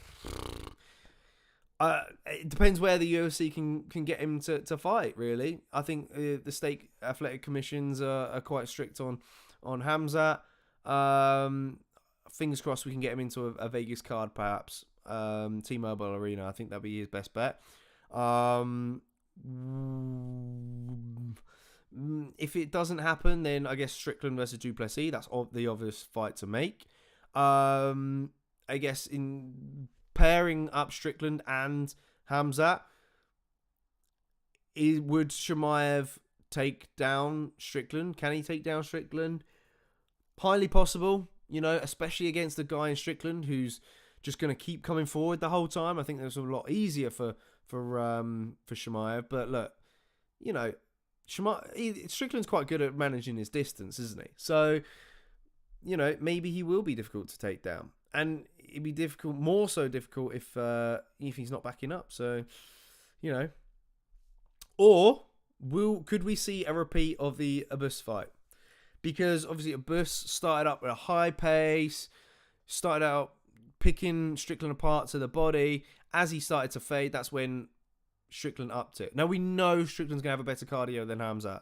Speaker 1: it depends where the UFC can get him to fight, really. I think the state athletic commissions are quite strict on Khamzat. Fingers crossed we can get him into a Vegas card, perhaps. T-Mobile Arena, I think that'd be his best bet. If it doesn't happen, then I guess Strickland versus Duplessis, that's the obvious fight to make. I guess in pairing up Strickland and Khamzat, would Chimaev take down Strickland? Can he take down Strickland? Highly possible, especially against the guy in Strickland who's just going to keep coming forward the whole time. I think that's a lot easier for Chimaev. But look, Strickland's quite good at managing his distance, isn't he? So, maybe he will be difficult to take down. And it'd be difficult, more so difficult if he's not backing up. So, or Could we see a repeat of the Abus fight? Because obviously Abus started up at a high pace, started out picking Strickland apart to the body. As he started to fade, that's when Strickland upped it. Now we know Strickland's going to have a better cardio than Khamzat,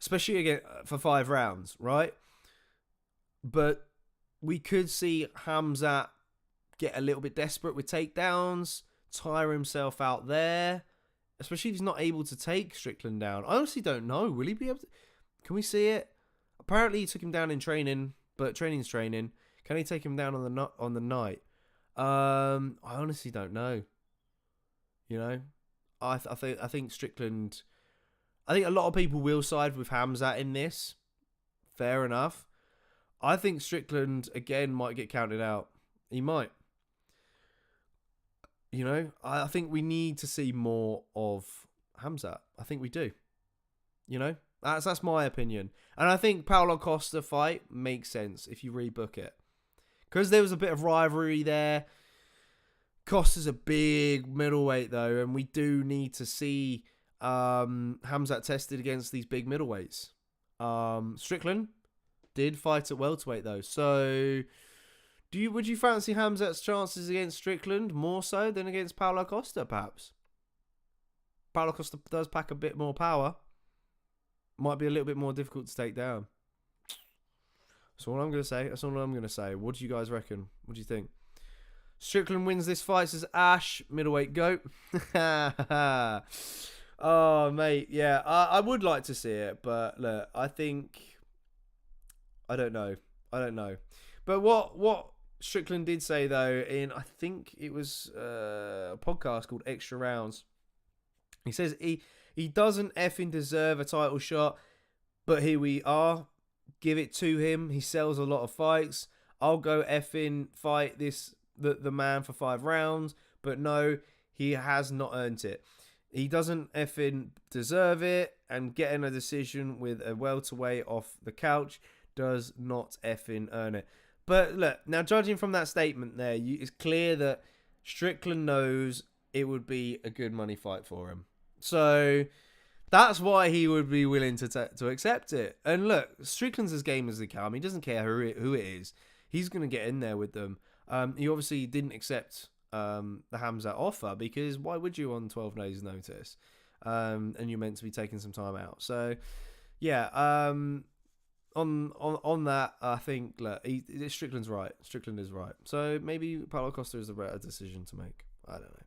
Speaker 1: especially again for 5 rounds, right? But we could see Khamzat get a little bit desperate with takedowns, tire himself out there, especially if he's not able to take Strickland down. I honestly don't know. Will he be able to? Can we see it? Apparently he took him down in training, but training's training. Can he take him down on the night? I honestly don't know. You know, I think Strickland. I think a lot of people will side with Khamzat in this. Fair enough. I think Strickland again might get counted out. He might. You know, I think we need to see more of Khamzat. I think we do. You know, that's my opinion. And I think Paulo Costa fight makes sense if you rebook it. Because there was a bit of rivalry there. Costa's a big middleweight though, and we do need to see Khamzat tested against these big middleweights. Strickland did fight at welterweight though. So would you fancy Khamzat's chances against Strickland more so than against Paulo Costa, perhaps? Paulo Costa does pack a bit more power. Might be a little bit more difficult to take down. That's all I'm going to say. That's all I'm going to say. What do you guys reckon? What do you think? Strickland wins this fight, says Ash, middleweight GOAT. Oh, mate, yeah. I would like to see it, but look, I don't know. But what Strickland did say, though, in, I think it was a podcast called Extra Rounds, he says he doesn't effing deserve a title shot, but here we are. Give it to him. He sells a lot of fights. I'll go effing fight the man for 5 rounds, but no, he has not earned it. He doesn't effing deserve it, and getting a decision with a welterweight off the couch does not effing earn it. But look, now judging from that statement there, it's clear that Strickland knows it would be a good money fight for him. So that's why he would be willing to accept it. And look, Strickland's as game as they come. He doesn't care who it is. He's going to get in there with them. He obviously didn't accept the Khamzat offer, because why would you on 12 days notice? And you're meant to be taking some time out. So yeah, on that, I think look, Strickland's right. Strickland is right. So maybe Paulo Costa is a better decision to make. I don't know.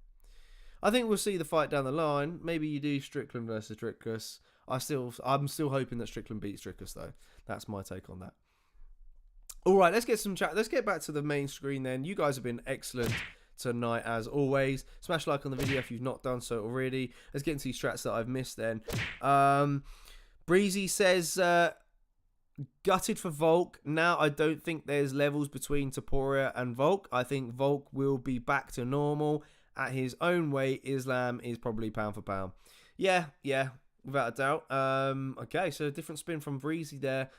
Speaker 1: I think we'll see the fight down the line. Maybe you do Strickland versus Dricus. I'm still hoping that Strickland beats Dricus though. That's my take on that. All right, let's get some chat. Let's get back to the main screen then. You guys have been excellent tonight as always. Smash like on the video if you've not done so already. Let's get into these strats that I've missed then. Breezy says gutted for Volk. Now I don't think there's levels between Topuria and Volk. I think Volk will be back to normal at his own weight. Islam is probably pound for pound. Yeah, without a doubt. Okay, so a different spin from Breezy there.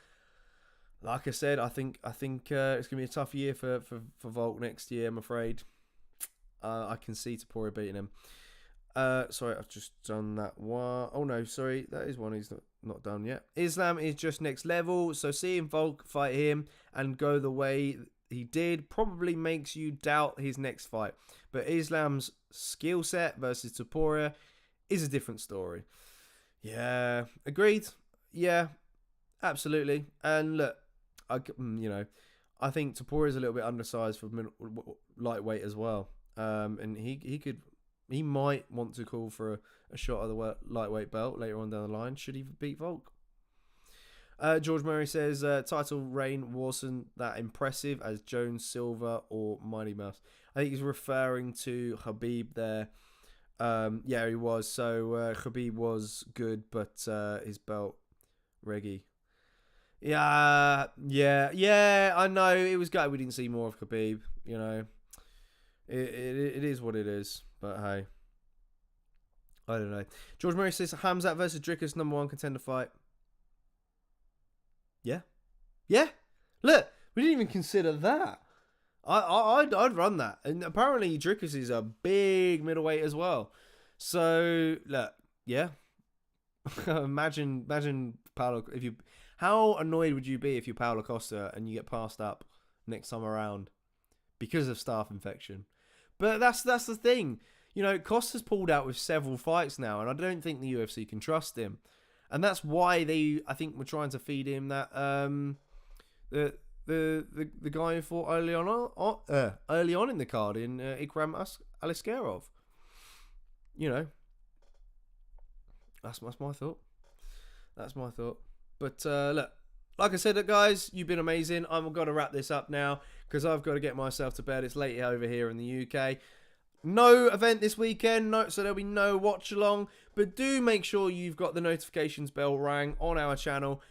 Speaker 1: Like I said, I think it's gonna be a tough year for Volk next year. I'm afraid. I can see Topuria beating him. Sorry, I've just done that one. Oh no, sorry, that is one he's not done yet. Islam is just next level, so seeing Volk fight him and go the way he did probably makes you doubt his next fight. But Islam's skill set versus Topuria is a different story. Yeah, agreed. Yeah, absolutely. And look, I think Topuria is a little bit undersized for lightweight as well. And he might want to call for a shot of the lightweight belt later on down the line. Should he beat Volk? George Murray says title reign wasn't that impressive as Jones, Silva, or Mighty Mouse. I think he's referring to Khabib there. Yeah, he was. So Khabib was good, but his belt, reggie. Yeah. I know it was good. We didn't see more of Khabib. You know, it is what it is. But hey, I don't know. George Murray says Khamzat versus Dricus #1 contender fight. Yeah. Look, we didn't even consider that. I'd run that. And apparently Dricus is a big middleweight as well. So look, yeah, imagine Paulo. How annoyed would you be if you're Paulo Costa and you get passed up next time around because of staph infection? But that's the thing. You know, Costa's pulled out with several fights now, and I don't think the UFC can trust him. And that's why I think, were trying to feed him that the guy who fought early on in the card in Ikram Aliskerov. You know, that's my thought. That's my thought. But look, like I said, guys, you've been amazing. I'm going to wrap this up now because I've got to get myself to bed. It's late over here in the UK. No event this weekend, so there'll be no watch along. But do make sure you've got the notifications bell rang on our channel.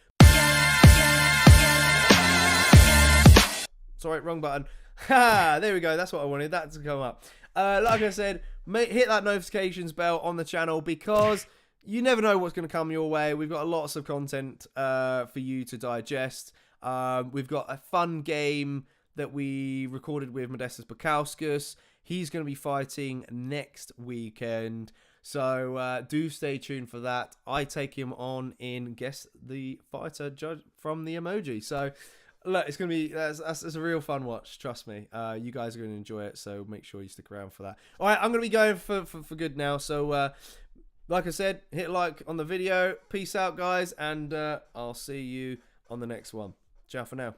Speaker 1: Sorry, wrong button. Ha! There we go. That's what I wanted. That to come up. Like I said, hit that notifications bell on the channel because you never know what's going to come your way. We've got lots of content for you to digest. We've got a fun game that we recorded with Modestas Bukauskas. He's going to be fighting next weekend. So do stay tuned for that. I take him on in Guess the Fighter Judge from the Emoji. So look, it's going to be that's a real fun watch. Trust me. You guys are going to enjoy it. So make sure you stick around for that. All right, I'm going to be going for good now. So like I said, hit like on the video. Peace out, guys. And I'll see you on the next one. Ciao for now.